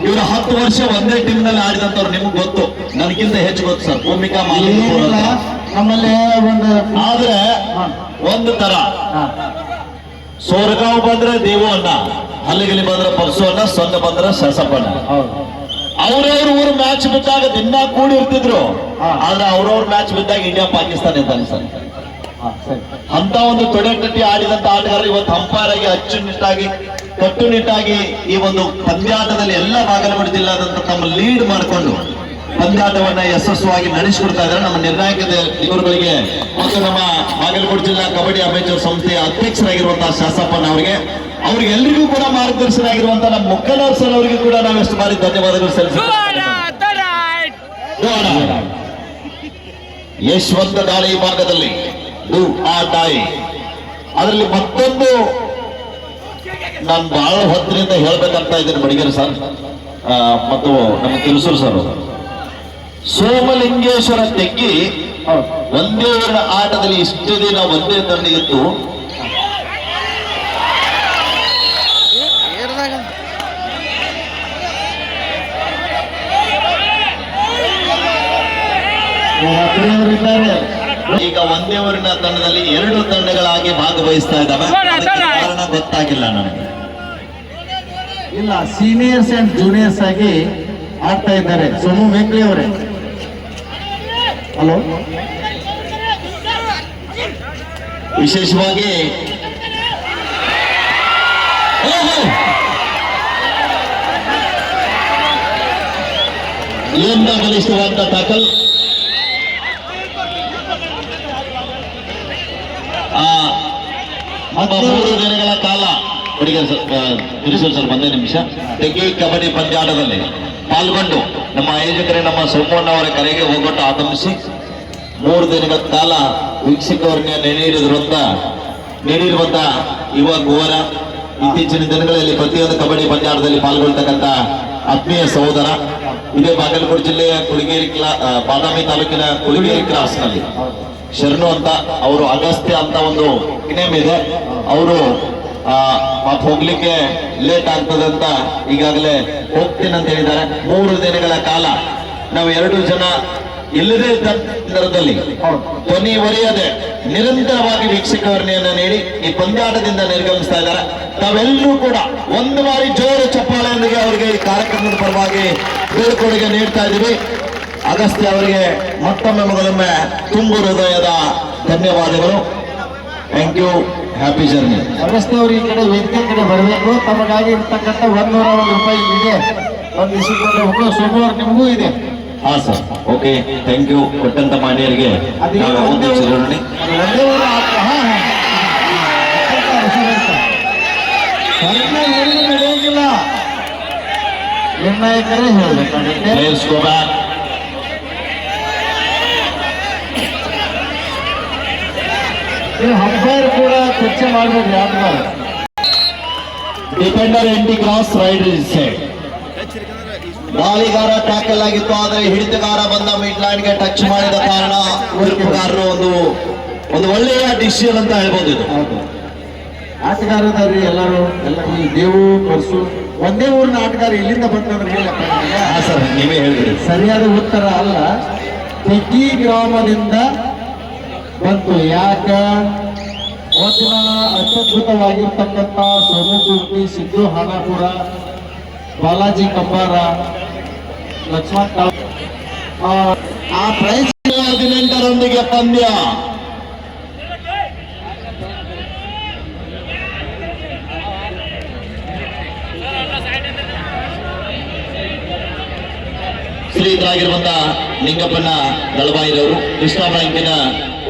ಇವರು 10 ವರ್ಷ ಒಂದೇ ಟೀಮ್ ನಲ್ಲಿ ಆಡಿದಂತವ್ರು. ನಿಮ್ಗೆ ಗೊತ್ತು, ನನಗಿಂತ ಹೆಚ್ಚು ಗೊತ್ತು ಸರ್. ಭೂಮಿಕಾ ಮಾಲಿಕ ನಮ್ಮಲ್ಲಿ ಒಂದು ಆದ್ರೆ ಒಂದು ತರ ಸೋರಗಾಂವ್ ಬಂದ್ರೆ ದೇವು ಅಣ್ಣ, ಹಲ್ಲಿಗಲಿ ಬಂದ್ರೆ ಪರ್ಸು ಅಣ್ಣ, ಸೊನ್ನ ಬಂದ್ರೆ ಶಾಸಪ್ಪಣ್ಣ. ಅವ್ರವ್ರ ಊರು ಮ್ಯಾಚ್ ಬಿದ್ದಾಗ ದಿನ ಕೂಡಿ ಇರ್ತಿದ್ರು. ಆದ್ರೆ ಅವ್ರವ್ರ ಮ್ಯಾಚ್ ಬಿದ್ದಾಗ ಇಂಡಿಯಾ ಪಾಕಿಸ್ತಾನ ಇದ್ದಾನೆ ಸರ್. ಅಂತ ಒಂದು ತೊಡೆ ಕಟ್ಟಿ ಆಡಿದಂತ ಆಟಗಾರರು ಇವತ್ತು ಅಂಪೈರ್ ಆಗಿ ಅಚ್ಚುನಿಟ್ಟಾಗಿ ಕಟ್ಟುನಿಟ್ಟಾಗಿ ಈ ಒಂದು ಪಂದ್ಯಾಟದಲ್ಲಿ ಎಲ್ಲ ಬಾಗಲಕೋಟೆ ಜಿಲ್ಲಾದಂತ ತಮ್ಮ ಲೀಡ್ ಮಾಡಿಕೊಂಡು ಪಂದ್ಯಾಟವನ್ನ ಯಶಸ್ವಿಯಾಗಿ ನಡೆಸಿಕೊಡ್ತಾ ಇದ್ದಾರೆ ನಮ್ಮ ನಿರ್ಣಾಯಕ ಇವರುಗಳಿಗೆ ಮತ್ತು ನಮ್ಮ ಬಾಗಲಕೋಟೆ ಜಿಲ್ಲಾ ಕಬಡ್ಡಿ ಅಮೇಚೂರ್ ಸಂಸ್ಥೆಯ ಅಧ್ಯಕ್ಷರಾಗಿರುವಂತಹ ಶಾಸಪ್ಪನ ಅವರಿಗೆ, ಅವ್ರಿಗೆಲ್ಲರಿಗೂ ಕೂಡ ಮಾರ್ಗದರ್ಶನ ಆಗಿರುವಂತಹ ನಮ್ಮ ಮುಕ್ಕನವ್ರ ಸರ್ ಅವರಿಗೆ ಕೂಡ ನಾವು ಎಷ್ಟು ಬಾರಿ ಧನ್ಯವಾದಗಳು ಸಲ್ಲಿಸುತ್ತೇವೆ. ಯಶವಂತ ದಾಳಿ ಭಾಗದಲ್ಲಿ ಡೂ ಆರ್ ಡೈ. ಅದರಲ್ಲಿ ಮತ್ತೊಂದು ನಾನು ಬಹಳ ಹೊತ್ತಿನಿಂದ ಹೇಳ್ಬೇಕಂತ ಇದ್ದೀನಿ ಬಡಿಗೇರ್ ಸರ್ ಮತ್ತು ನಮ್ಮ ತಿರುಸೂರು ಸರ್. ಸೋಮಲಿಂಗೇಶ್ವರ ತೆಗ್ಗಿ ಒಂದೇ ಊರಿನ ಆಟದಲ್ಲಿ ಇಷ್ಟು ದಿನ ಒಂದೇ ತಂಡ ಇದ್ದು ಈಗ ಒಂದೇ ಊರಿನ ತಂಡದಲ್ಲಿ 2 ತಂಡಗಳಾಗಿ ಭಾಗವಹಿಸ್ತಾ ಇದ್ದಾವೆ. ಕಾರಣ ಗೊತ್ತಾಗಿಲ್ಲ ನನಗೆ. ಇಲ್ಲ, ಸೀನಿಯರ್ಸ್ ಅಂಡ್ ಜೂನಿಯರ್ಸ್ ಆಗಿ ಆಡ್ತಾ ಇದ್ದಾರೆ. ಸೋಮು ಮೇಕ್ಲಿ ಅವರೇ. ಹಲೋ, ವಿಶೇಷವಾಗಿ ಏನ್ ಬಲಿಷ್ಠವಾದ ಟಾಕಲ್ ಆ, ನಮ್ಮ 3 ದಿನಗಳ ಕಾಲ ತಿಳಿಸಲು ಸರ್ ಒಂದೇ ನಿಮಿಷ ತೆಗಿ ಕಬಡ್ಡಿ ಪಂದ್ಯಾಟದಲ್ಲಿ ಪಾಲ್ಗೊಂಡು ನಮ್ಮ ಆಯೋಜಕರೇ ನಮ್ಮ ಸೋಮಣ್ಣವರ ಕರೆಗೆ ಹೋಗೊಟ್ಟು ಆಗಮಿಸಿ 3 ದಿನಗಳ ಕಾಲ ವೀಕ್ಷಕರನ್ನ ನೀಡಿರುವಂತ ಯುವ ಗುವರ ಇತ್ತೀಚಿನ ದಿನಗಳಲ್ಲಿ ಪ್ರತಿಯೊಂದು ಕಬಡ್ಡಿ ಪಂದ್ಯಾಟದಲ್ಲಿ ಪಾಲ್ಗೊಳ್ತಕ್ಕಂಥ ಆತ್ಮೀಯ ಸಹೋದರ ಇದೇ ಬಾಗಲಕೋಟೆ ಜಿಲ್ಲೆಯ ಬಾದಾಮಿ ತಾಲೂಕಿನ ಕುಳಗೇರಿ ಕ್ರಾಸ್ ನಲ್ಲಿ ಶರಣು ಅಂತ ಅವರು ಅಗಸ್ತ್ಯ ಅಂತ ಒಂದು ನೇಮ್ ಇದೆ. ಅವರು ಹೋಗ್ಲಿಕ್ಕೆ ಲೇಟ್ ಆಗ್ತದೆ ಅಂತ ಈಗಾಗಲೇ ಹೋಗ್ತೀನಿ ಅಂತ ಹೇಳಿದ್ದಾರೆ. 3 ದಿನಗಳ ಕಾಲ ನಾವು 2 ಜನ ಇಲ್ಲದೇ ಸಂದರ್ಭದಲ್ಲಿ ಧ್ವನಿವರಿಯದೆ ನಿರಂತರವಾಗಿ ವೀಕ್ಷಕರನ್ನ ನೀಡಿ ಈ ಪಂದ್ಯಾಟದಿಂದ ನಿರ್ಗಮಿಸ್ತಾ ಇದ್ದಾರೆ. ತಾವೆಲ್ಲರೂ ಕೂಡ ಒಂದು ಬಾರಿ ಜೋರು ಚಪ್ಪಾಳೆಯೊಂದಿಗೆ ಅವರಿಗೆ ಈ ಕಾರ್ಯಕ್ರಮದ ಪರವಾಗಿ ಬೀಳ್ಕೊಡುಗೆ ನೀಡ್ತಾ ಇದ್ದೀವಿ. ಅಗಸ್ತ್ಯ ಅವರಿಗೆ ಮತ್ತೊಮ್ಮೆ ಮಗಳೊಮ್ಮೆ ತುಂಬು ಹೃದಯದ ಧನ್ಯವಾದಗಳು. Thank you. Happy journey. Agastya ಅವರು ಈ ಕಡೆ ವೇದಿಕೆ ಕಡೆ ಬರಬೇಕು. ತಮಗಾಗಿ ಇರ್ತಕ್ಕಂಥ 101 ರೂಪಾಯಿ ಇದೆ, ಒಂದು ಇಸಿಕೊಂಡು ಸೋಮವಾರ ನಿಮಗೂ ಇದೆ. ಹಾ ಸರ್, ಓಕೆ, ಥ್ಯಾಂಕ್ ಯು. ಕೊಟ್ಟಂತ ಮಾನ್ಯರಿಗೆ ಒಂದೇ ಊರು ನಡೆಯಂಗಿಲ್ಲ, ನಿರ್ಣಾಯಕರೇ ಹೇಳಬೇಕಾಗುತ್ತೆ. ಅಂಪೈರ್ ಕೂಡ ಚರ್ಚೆ ಮಾಡಬೇಡ್ರಿ. ಆಟಗಾರ ಡಿಫೆಂಡರ್ ಎಂಟಿ ಕ್ರಾಸ್ ರೈಡ್ ದಾಳಿಗಾರ ಟ್ಯಾಕಲ್ ಆಗಿತ್ತು, ಆದರೆ ಹಿಡಿತಗಾರ ಬಂದ ಮಿಡ್ ಲೈನ್ಗೆ ಟಚ್ ಮಾಡಿದ ಕಾರಣ ತೀರ್ಪುಗಾರರು ಒಂದು ಒಳ್ಳೆಯ ಡಿಸಿಷನ್ ಅಂತ ಹೇಳ್ಬೋದು. ಇದು ಆಟಗಾರದಾರ್ರಿ ಎಲ್ಲರೂ ಈ ದೇವು ಪರ್ಸು ಒಂದೇ ಊರಿನ ಆಟಗಾರ ಇಲ್ಲಿಂದ ಬಂತಂದ್ರೆ ಹೇಳಪ್ಪ. ಸರ್, ನೀವೇ ಹೇಳಿದ್ರಿ. ಸರಿಯಾದ ಉತ್ತರ ಅಲ್ಲ, ತೆಗ್ಗಿ ಗ್ರಾಮದಿಂದ ಬಂತು. ಯಾಕ ಮೊದಲ ಅತ್ಯದ್ಭುತವಾಗಿರ್ತಕ್ಕಂಥ ಸೋಮಕುರ್ತಿ, ಸಿದ್ದು ಹಾನಾಪುರ, ಬಾಲಾಜಿ ಕಂಬಾರ, ಲಕ್ಷ್ಮಣ್ ಆ ಪ್ರೈಸ್ 18ರೊಂದಿಗೆ ಪಂದ್ಯ. ಶ್ರೀಧರಾಗಿರುವಂತಹ ಲಿಂಗಪ್ಪಣ್ಣ ದಳವಾಯಿರವರು, ಕೃಷ್ಣ ಬ್ಯಾಂಕಿನ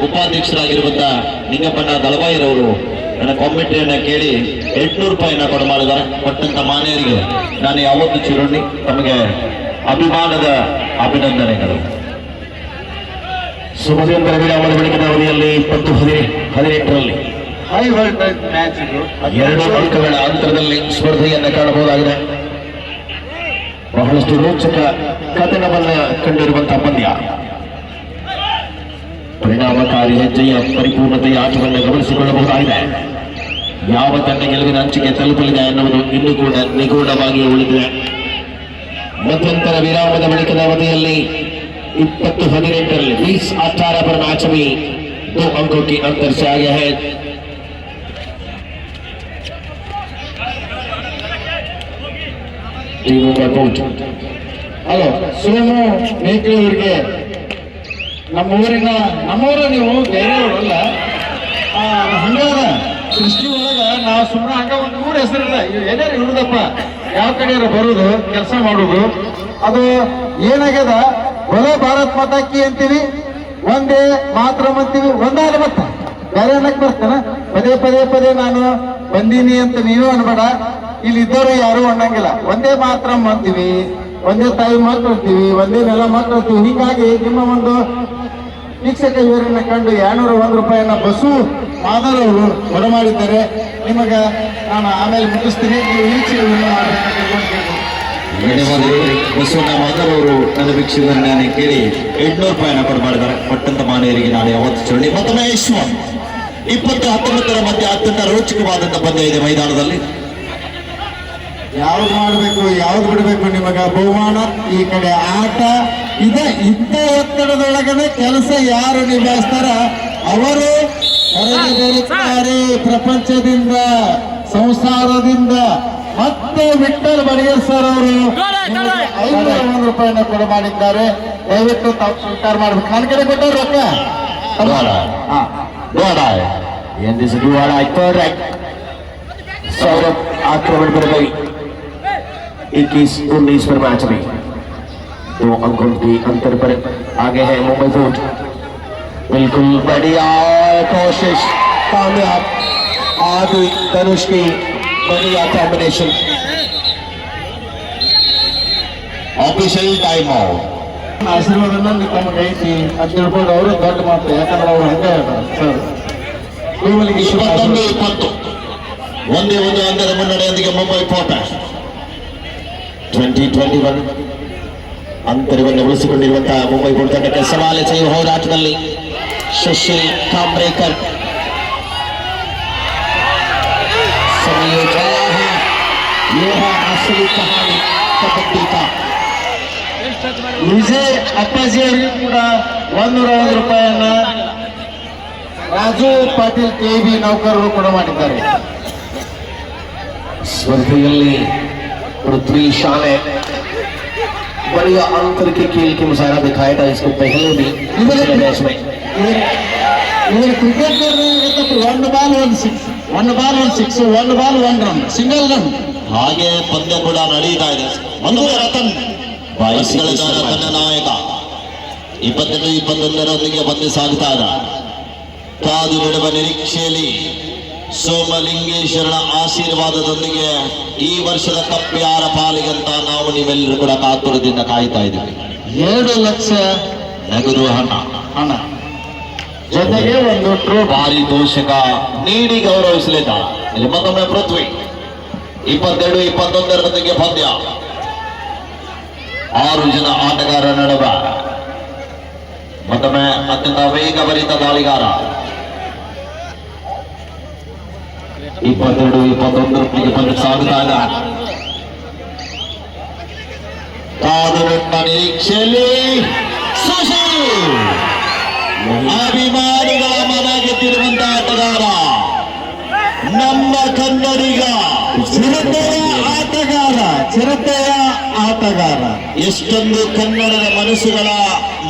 ಉಪಾಧ್ಯಕ್ಷರಾಗಿರುವಂತಹ ಲಿಂಗಪ್ಪಣ್ಣ ದಳವಾಯಿರವರು ನನ್ನ ಕಾಮೆಂಟ್ರಿಯನ್ನ ಕೇಳಿ 800 ರೂಪಾಯಿನ ಕೊಡ ಮಾಡಿದ್ದಾರೆ. ಕೊಟ್ಟಂತ ಮಾನ್ಯರಿಗೆ ನಾನು ಯಾವತ್ತು ಚಿರೋಣಿ, ತಮಗೆ ಅಭಿಮಾನದ ಅಭಿನಂದನೆಗಳು. ಶುಭದಿನ ವಿರಾಮದ ಬಳಿಕದ ಅವಧಿಯಲ್ಲಿ 2018ರಲ್ಲಿ ಹೈ ವೋಲ್ಟೇಜ್ ಮ್ಯಾಚ್ ಇದು. 2 ಅಂಕಗಳ ಅಂತರದಲ್ಲಿ ಸ್ಪರ್ಧೆಯನ್ನು ಕಾಣಬಹುದಾಗಿದೆ. ಬಹಳಷ್ಟು ರೋಚಕ ಕಥನವನ್ನು ಕಂಡಿರುವಂತಹ ಪಂದ್ಯ. ಪರಿಣಾಮಕಾರಿ ಹೆಜ್ಜೆಯ ಪರಿಪೂರ್ಣತೆಯ ಆಟವನ್ನು ಗಮನಿಸಿಕೊಳ್ಳಬಹುದಾಗಿದೆ. ಯಾವ ತಂಡ ಗೆಲುವಿನ ಅಂಚಿಗೆ ತಲುಪಲಿದೆ ಎನ್ನುವುದು ಇನ್ನೂ ಕೂಡ ನಿಗೂಢವಾಗಿ ಉಳಿದಿದೆ. ಮಧ್ಯಂತರ ವಿರಾಮದ ಬಳಿಕದ ಅವಧಿಯಲ್ಲಿ 2018ರಲ್ಲಿ 2018 पर मैच में 2 अंकों की अंतर से आगे है. ಹಲೋ, ಸೋಮು ಮೇಕಳಿ ಅವರಿಗೆ ನಮ್ಮೂರ ನೀವು ಬೇರೆಯವರಲ್ಲ, ಹಂಗಾದ ಸೃಷ್ಟಿ ಒಳಗ ನಾವು ಸುಮ್ಮನೆ ಹಂಗ ಒಂದು ಊರ ಹೆಸರಿಲ್ಲ. ಏನಾರು ಇರುದಪ್ಪ, ಯಾವ ಕಡೆ ಬರುದು ಕೆಲಸ ಮಾಡುದು, ಅದು ಏನಾಗ್ಯದ. ಬಲೋ ಭಾರತ್ ಮಾತಾಕಿ ಅಂತೀವಿ, ಒಂದೇ ಮಾತ್ರ ಅಂತೀವಿ, ಒಂದಾದ ಮತ್ತ ಬೇರೆ ಅನ್ನಕ್ ಬರ್ತಾನ. ಪದೇ ನಾನು ಬಂದೀನಿ ಅಂತ ನೀವು ಅನ್ಬೇಡ. ಇಲ್ಲಿ ಇದ್ದವರು ಯಾರು ಅನ್ನಂಗಿಲ್ಲ. ಒಂದೇ ಮಾತ್ರ ಅಂತೀವಿ, ಒಂದೇ ತಾಯಿ ಮಕ್ಕಳು ಅಂತೀವಿ, ಒಂದೇ ನೆಲ ಮಕ್ಕಳು ಅಂತೀವಿ. ಹೀಗಾಗಿ ನಿಮ್ಮ ಒಂದು ವೀಕ್ಷಕ ಇವರನ್ನ ಕಂಡು 201 ರೂಪಾಯಿಯನ್ನ ಬಸ್ಸು ಮಾದರವರು ಬರಮಾಡಿದ್ದಾರೆ. ನಿಮಗ ನಾನು ಆಮೇಲೆ ಮುಗಿಸ್ತೀನಿ, ನೀವು ವೀಕ್ಷಕರನ್ನ ಬಸವಣ್ಣ ಮಾದರವರು ನನ್ನ ವೀಕ್ಷಕರನ್ನ ಕೇಳಿ 800 ರೂಪಾಯಿನ ಕೊಡಮಾಡಿದ್ದಾರೆ. ಕೊಟ್ಟಂತ ಮಾನ್ಯರಿಗೆ ನಾನು ಯಾವತ್ತು ಚರಣಿ. ಮತ್ತೊಮ್ಮೆ 2019ರ ಮಧ್ಯೆ ಅತ್ಯಂತ ರೋಚಕವಾದಂತ ಪಂದ್ಯ ಇದೆ ಮೈದಾನದಲ್ಲಿ. ಯಾವ್ದು ಮಾಡ್ಬೇಕು ಯಾವ್ದು ಬಿಡ್ಬೇಕು ನಿಮಗ ಬಹುಮಾನ. ಈ ಕಡೆ ಆಟ ಇದ್ದ ಒತ್ತಡದೊಳಗನೆ ಕೆಲಸ ಯಾರು ನಿಭಾಯಿಸ್ತಾರ ಅವರು ಹೊರಗೆ ಬರುತ್ತಾರೆ. ಪ್ರಪಂಚದಿಂದ, ಸಂಸಾರದಿಂದ. ಮತ್ತೆ ವಿಠಲ್ ಬಡಿಗೇರ್ ಸರ್ ಅವರು 501 ರೂಪಾಯಿನ ಕೊಡ ಮಾಡಿದ್ದಾರೆ. ದಯವಿಟ್ಟು ತಾವು ಸ್ವೀಕಾರ ಮಾಡ್ಬೇಕು. ನನ್ನ ಕಡೆ ಕೊಟ್ಟವ್ರು ರೊಕ್ಕ सौरभ आक्रमण पर गई 21-19 पर मैच में 2 अंकों की अंतर पर आगे है मुंबई फोर्ट. बिल्कुल बढ़िया कोशिश कामयाब आदि धनुष की बढ़िया कॉम्बिनेशन ऑफिशियल टाइम आउट ಆಶೀರ್ವಾದನ ತಮಗೆ ಐತಿ ಅಂತ ತಿಳ್ಕೊಂಡು ಅವರು ದೊಡ್ಡ ಮಾತು ಯಾಕಂದ್ರೆ ಅವ್ರು ಹಂಗೆ ಹೇಳ್ತಾರೆ ಸರ್ ಟೀಮಲ್ಲಿ 21-20 ಒಂದೇ ಒಂದು ಅಂದರ ಮುನ್ನಡೆಯೊಂದಿಗೆ ಮುಂಬೈ ಫೋರ್ಟರ್ಸ್ 2021 ಅಂತರವನ್ನು ಉಳಿಸಿಕೊಂಡಿರುವಂತಹ ಮುಂಬೈ ಫೋರ್ಟ್ ತಂಡಕ್ಕೆ ಸವಾಲೆಸೆಯುವ ಹೋರಾಟದಲ್ಲಿ ಸುಶೀಲ್ ಕಾಂಬ್ರೇಕರ್ समय चला है ये है असली कहानी कबड्डी का ವಿಜಯ್ ಅಪ್ಪಾಜಿ ಅವರಿಗೂ ಕೂಡ 101 ರೂಪಾಯಿಯನ್ನ ರಾಜು ಪಾಟೀಲ್ ಕೆಬಿ ನೌಕರರು ಕೂಡ ಮಾಡಿದ್ದಾರೆ स्पर्धೆಯಲ್ಲಿ पृथ्वी शाले बढ़िया अंतर के खेल के मुजाहरा दिखाया था इसको पहले भी मैच में ಇವರು ಕ್ರಿಕೆಟ್ ಒಂದು ಬಾಲ್ ಒಂದು ಸಿಕ್ಸ್ ಒಂದು ಬಾಲ್ ಒಂದು ಸಿಕ್ಸ್ ಒಂದು ಬಾಲ್ ಒಂದು ರನ್ ಸಿಂಗಲ್ ರನ್ ಹಾಗೆ ಪಂದ್ಯ ಕೂಡ ನಡೀತಾ ಇದೆ ಒಂದು ರತನ್ ತನ್ನ ನಾಯಕ 22-21 ಪಂದ್ಯ ಸಾಗುತ್ತಾ ಇದೆ ಕಾದು ಬಿಡುವ ನಿರೀಕ್ಷೆಯಲ್ಲಿ ಸೋಮಲಿಂಗೇಶ್ವರನ ಆಶೀರ್ವಾದದೊಂದಿಗೆ ಈ ವರ್ಷದ ಕಪ್ ಯಾರ ಪಾಲಿಗಂತ ನಾವು ನೀವೆಲ್ಲರೂ ಕೂಡ ಕಾತುರದಿಂದ ಕಾಯ್ತಾ ಇದ್ದೀವಿ 2 ಲಕ್ಷ ನಗದು ಹಣ ಜೊತೆಗೆ ಒಂದು ಟ್ರೋಫಿ ಪಾರಿತೋಷಕ ನೀಡಿ ಗೌರವಿಸಲಿದ್ದಾರೆ ಇಲ್ಲಿ ಮತ್ತೊಮ್ಮೆ ಪೃಥ್ವಿ 22-21 ಪಂದ್ಯ 6 ಜನ ಆಟಗಾರರ ನಡುವೆ ಮತ್ತೊಮ್ಮೆ ಅತ್ಯಂತ ವೇಗಭರಿತ ದಾಳಿಗಾರ 22-21 ಪಂದ್ಯ ಸಾಗುತ್ತಾ ಇದೆ ಕಾದು ನಿಟ್ಟ ನಿರೀಕ್ಷೆಯಲ್ಲಿ ಸುಶೀಲ್ ಅಭಿಮಾನಿಗಳ ಮನ ಗೆದ್ದಿರುವಂತಹ ಆಟಗಾರ ನಮ್ಮ ಕನ್ನಡಿಗ ಚಿರತೆಯ ಆಟಗಾರ ಎಷ್ಟೊಂದು ಕನ್ನಡದ ಮನಸ್ಸುಗಳ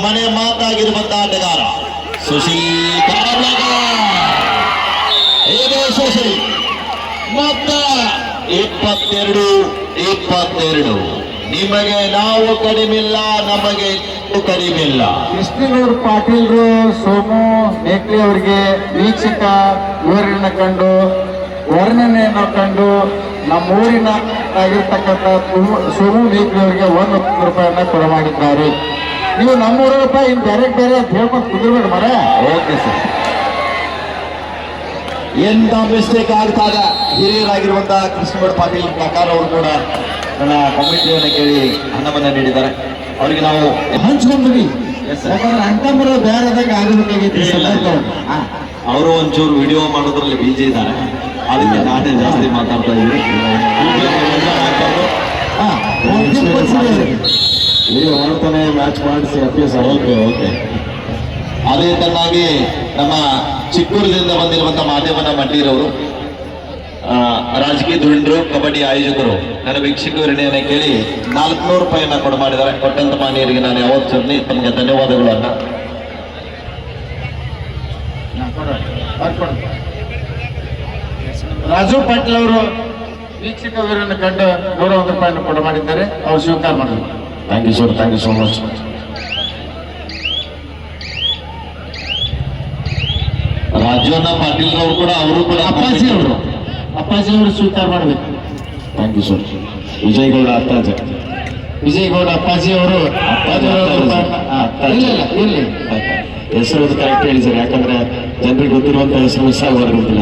ಮನೆ ಮಾತಾಗಿರುವಂತಹ ಆಟಗಾರ ಸುಶೀಲ್ ಇದು ಸುಶೀಲ್ ಮತ್ತೆ 22-22 ನಿಮಗೆ ನಾವು ಕಡಿಮಿಲ್ಲ ನಮಗೆ ಕಡಿಮಿಲ್ಲ ಕೃಷ್ಣಗೌಡ ಪಾಟೀಲ್ರು ಸೋಮು ಮೇಕ್ಲಿ ಅವರಿಗೆ ವೀಕ್ಷಕ ವಿವರಣೆಯನ್ನ ಕಂಡು ವರ್ಣನೆಯನ್ನು ಕಂಡು ನಮ್ಮೂರಿನ ಆಗಿರ್ತಕ್ಕಂಥ ಸೋಮು ಮೇಕ್ಲಿ ಅವರಿಗೆ 100 ರೂಪಾಯಿಯನ್ನ ಕೊಡಮಾಡಿದ್ದಾರೆ ನೀವು ನಮ್ಮೂರು ರೂಪಾಯಿ ಇನ್ನು ಬೇರೆ ಬೇರೆ ಅಂತ ಹೇಳ್ಕೊಂಡು ಕುದಿರ್ಬೇಡ ಮರ ಓಕೆ ಸರ್ ಎಂತ ಮಿಸ್ಟೇಕ್ ಆಗ್ತಾ ಇದೆ ಹಿರಿಯರಾಗಿರುವಂತಹ ಕೃಷ್ಣಗೌಡ ಪಾಟೀಲ್ ಪ್ರಕಾರ ಅವರು ಕೂಡ ನನ್ನ ಕಮಿಟಿಯನ್ನು ಕೇಳಿ ಹಣವನ್ನ ನೀಡಿದ್ದಾರೆ ಅವರಿಗೆ ನಾವು ಹಂಚ್ಕೊಂಡ್ವಿ ಯಾಕಂದ್ರೆ ಅಂತಂಬರ ಬೇರೆದಾಗ ಆಗಬೇಕಾಗೈತಿ ಅವರು ಒಂಚೂರು ವಿಡಿಯೋ ಮಾಡೋದ್ರಲ್ಲಿ ಬಿಜಿ ಇದ್ದಾರೆ ಅದಕ್ಕೆ ನಾನೇ ಜಾಸ್ತಿ ಮಾತಾಡ್ತಾ ಇದ್ದೀನಿ ವಿಡಿಯೋ ಮಾಡ್ತಾನೆ ಮ್ಯಾಚ್ ಮಾಡಿಸಿ ಅಭ್ಯಾಸ ಓಕೆ ಓಕೆ ಅದೇ ತನ್ನಾಗಿ ನಮ್ಮ ಚಿಕ್ಕೂರಿನಿಂದ ಬಂದಿರುವಂತಹ ಮಾದೇವನ ಮಡ್ಡಿರವರು ರಾಜಕೀಯ ಧುರೀಣರು ಕಬಡ್ಡಿ ಆಯೋಜಕರು ನನ್ನ ವೀಕ್ಷಕರನ್ನ ಕೇಳಿ 400 ರೂಪಾಯಿಯನ್ನ ಕೊಡ ಮಾಡಿದ್ದಾರೆ ಕೊಟ್ಟಂತ ಮಾನ್ಯರಿಗೆ ನಾನು ಯಾವತ್ತೂ ತಮಗೆ ಧನ್ಯವಾದಗಳನ್ನ ರಾಜು ಪಾಟೀಲ್ ಅವರು ವೀಕ್ಷಕ ವೀರನ್ನು ಕಂಡು 101 ರೂಪಾಯಿಯನ್ನು ಕೊಡ ಮಾಡಿದ್ದಾರೆ ಅವರು ಸ್ವೀಕಾರ ಮಾಡಿದ್ರು thank you sir thank you so much Rajanna Patil ಅವರು ಕೂಡ ಅಪ್ಪಾಜಿ ಅವರು ಸ್ವೀಕಾರ ಮಾಡಬೇಕು ಥ್ಯಾಂಕ್ ಯು ಸರ್ ವಿಜಯಗೌಡ ಅತ್ತಾಜ ವಿಜಯಗೌಡ ಅಪ್ಪಾಜಿ ಅವರು ಇರ್ಲಿ ಹೆಸರು ಕರೆಕ್ಟ್ ಹೇಳಿ ಸರ್ ಯಾಕಂದ್ರೆ ಜನರಿಗೆ ಗೊತ್ತಿರುವಂತ ಹೆಸರು ಮಿಸ್ ಆಗಬಾರ್ದಿಲ್ಲ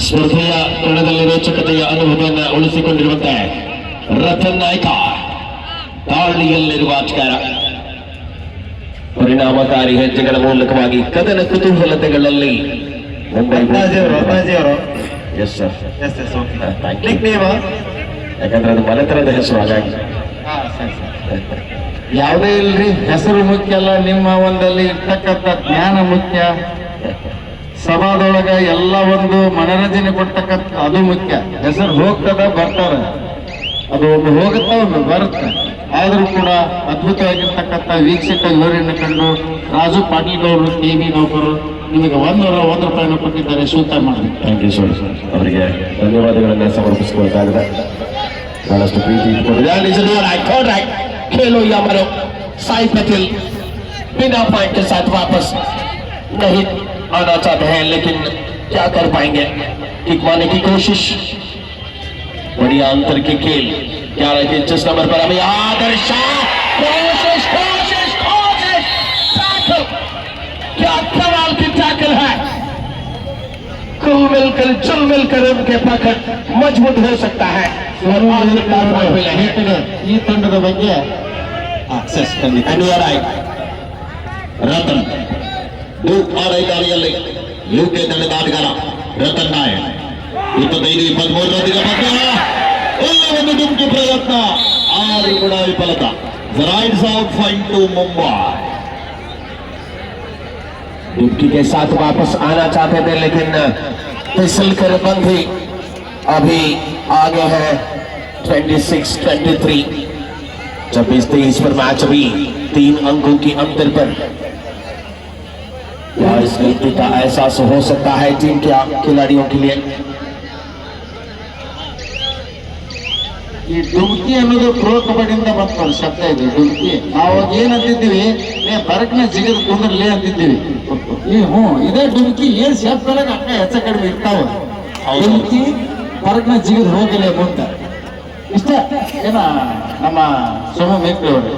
ಸ್ಪರ್ಧೆಯ ಕಣದಲ್ಲಿ ರೋಚಕತೆಯ ಅನುಭವವನ್ನು ಉಳಿಸಿಕೊಂಡಿರುವಂತೆ ರತನ್ ನಾಯ್ಕ ದಾಳಿಯಲ್ಲಿರುವ ಆಟಗಾರ ಪರಿಣಾಮಕಾರಿ ಹೆಜ್ಜೆಗಳ ಮೂಲಕವಾಗಿ ಕದನ ಕುತೂಹಲತೆಗಳಲ್ಲಿ ಮುಂಬೈ ಎಸ್ ಸರ್ ಯಾಕಂದ್ರೆ ಅದು ಮನೆತನದ ಹೆಸರು ಹಾಗಾಗಿ ಯಾವುದೇ ಇಲ್ರಿ ಹೆಸರು ಮುಖ್ಯ ಅಲ್ಲ ನಿಮ್ಮ ಒಂದಲ್ಲಿ ಇರ್ತಕ್ಕಂಥ ಜ್ಞಾನ ಮುಖ್ಯ ಸಭಾದೊಳಗ ಎಲ್ಲ ಒಂದು ಮನರಂಜನೆ ಕೊಡ್ತಕ್ಕಂಥ ಅದು ಮುಖ್ಯ ಹೆಸರು ಹೋಗ್ತದ ಬರ್ತಾರ ಅದು ಒಮ್ಮೆ ಹೋಗುತ್ತಾ ಒಮ್ಮೆ ಬರುತ್ತೆ ಆದರೂ ಕೂಡ ಅದ್ಭುತವಾಗಿರ್ತಕ್ಕಂಥ ವೀಕ್ಷಕ ವಿವರಣೆಯನ್ನು ಕಂಡು ರಾಜು ಪಾಟೀಲ್ ಗೌಡರು ಕೆಬಿ ನೌಕರು ನಿಮಗೆ 101 ರೂಪಾಯಿಯನ್ನು ಕೊಟ್ಟಿದ್ದಾರೆ ಸ್ವೀಕಾರ ಮಾಡಿ ಥ್ಯಾಂಕ್ ಯು ಸರ್ ಅವರಿಗೆ ಧನ್ಯವಾದಗಳನ್ನ ಸಮರ್ಪಿಸಿಕೊಳ್ಳಬೇಕಾಗಿದೆ ಬಹಳಷ್ಟು ಪ್ರೀತಿ ಇಟ್ಕೊಂಡಿದೆ खेलो या मरो साई पटेल बिना पॉइंट के साथ वापस नहीं आना चाहते हैं लेकिन क्या कर पाएंगे। किक मारने की कोशिश, बढ़िया अंतर की खेल। 11 के जिस नंबर पर अभी आदर्श कोशिश कोशिश कोशिश टैकल, क्या कमाल की टैकल है। कुल मिलकर जुल मिलकर उनके पकड़ मजबूत हो सकता है और ಈ ತಂಡದ ಬಗ್ಗೆ ರತನ್ ದಾಳಿಯಲ್ಲಿ ಯುಕೆ ತಂಡದ ಆಟಗಾರ ರತನ್ ನಾಯಕ್ 25-23 ಒಂದು ಡುಮ್ಕಿ ಪ್ರಯತ್ನ, ಆರು ಕೂಡ ವಿಫಲತಾ. Raids out fine to Mumbai. डुबकी के साथ वापस आना चाहते थे लेकिन फिसल कर बंधी अभी आगे है 26-23. 26-23 पर मैच अभी 3 अंकों की अंतर पर. क्या इस गलती का एहसास हो सकता है टीम के खिलाड़ियों के लिए? ಈ ಡುಮ್ಕಿ ಅನ್ನೋದು ಪ್ರೋ ಕಬಡ್ಡಿಯಿಂದ ಬಂತ ಶಬ್ದ ಇದೆ. ಡುಮ್ಕಿ ನಾವು ಏನಂತಿದ್ದೀವಿ, ಬರಕ್ನ ಜಿಗಿದ್ ಕುಂದ್ರಲಿ ಅಂತಿದ್ದೀವಿ. ಇದೇ ಡುಮ್ಕಿ ಏನ್ ಶಬ್ದ ಅಕ್ಕ ಹೆಚ್ಚ ಕಡಿಮೆ ಇರ್ತಾವ. ಡುಮ್ಕಿ ಬರಕ್ನ ಜಿಗಿದ್ ಹೋಗಲೇ ಮುಂದ ಇಷ್ಟ ಏನ ನಮ್ಮ ಸೋಮ ಮೇಕ್ರಿ ಅವರು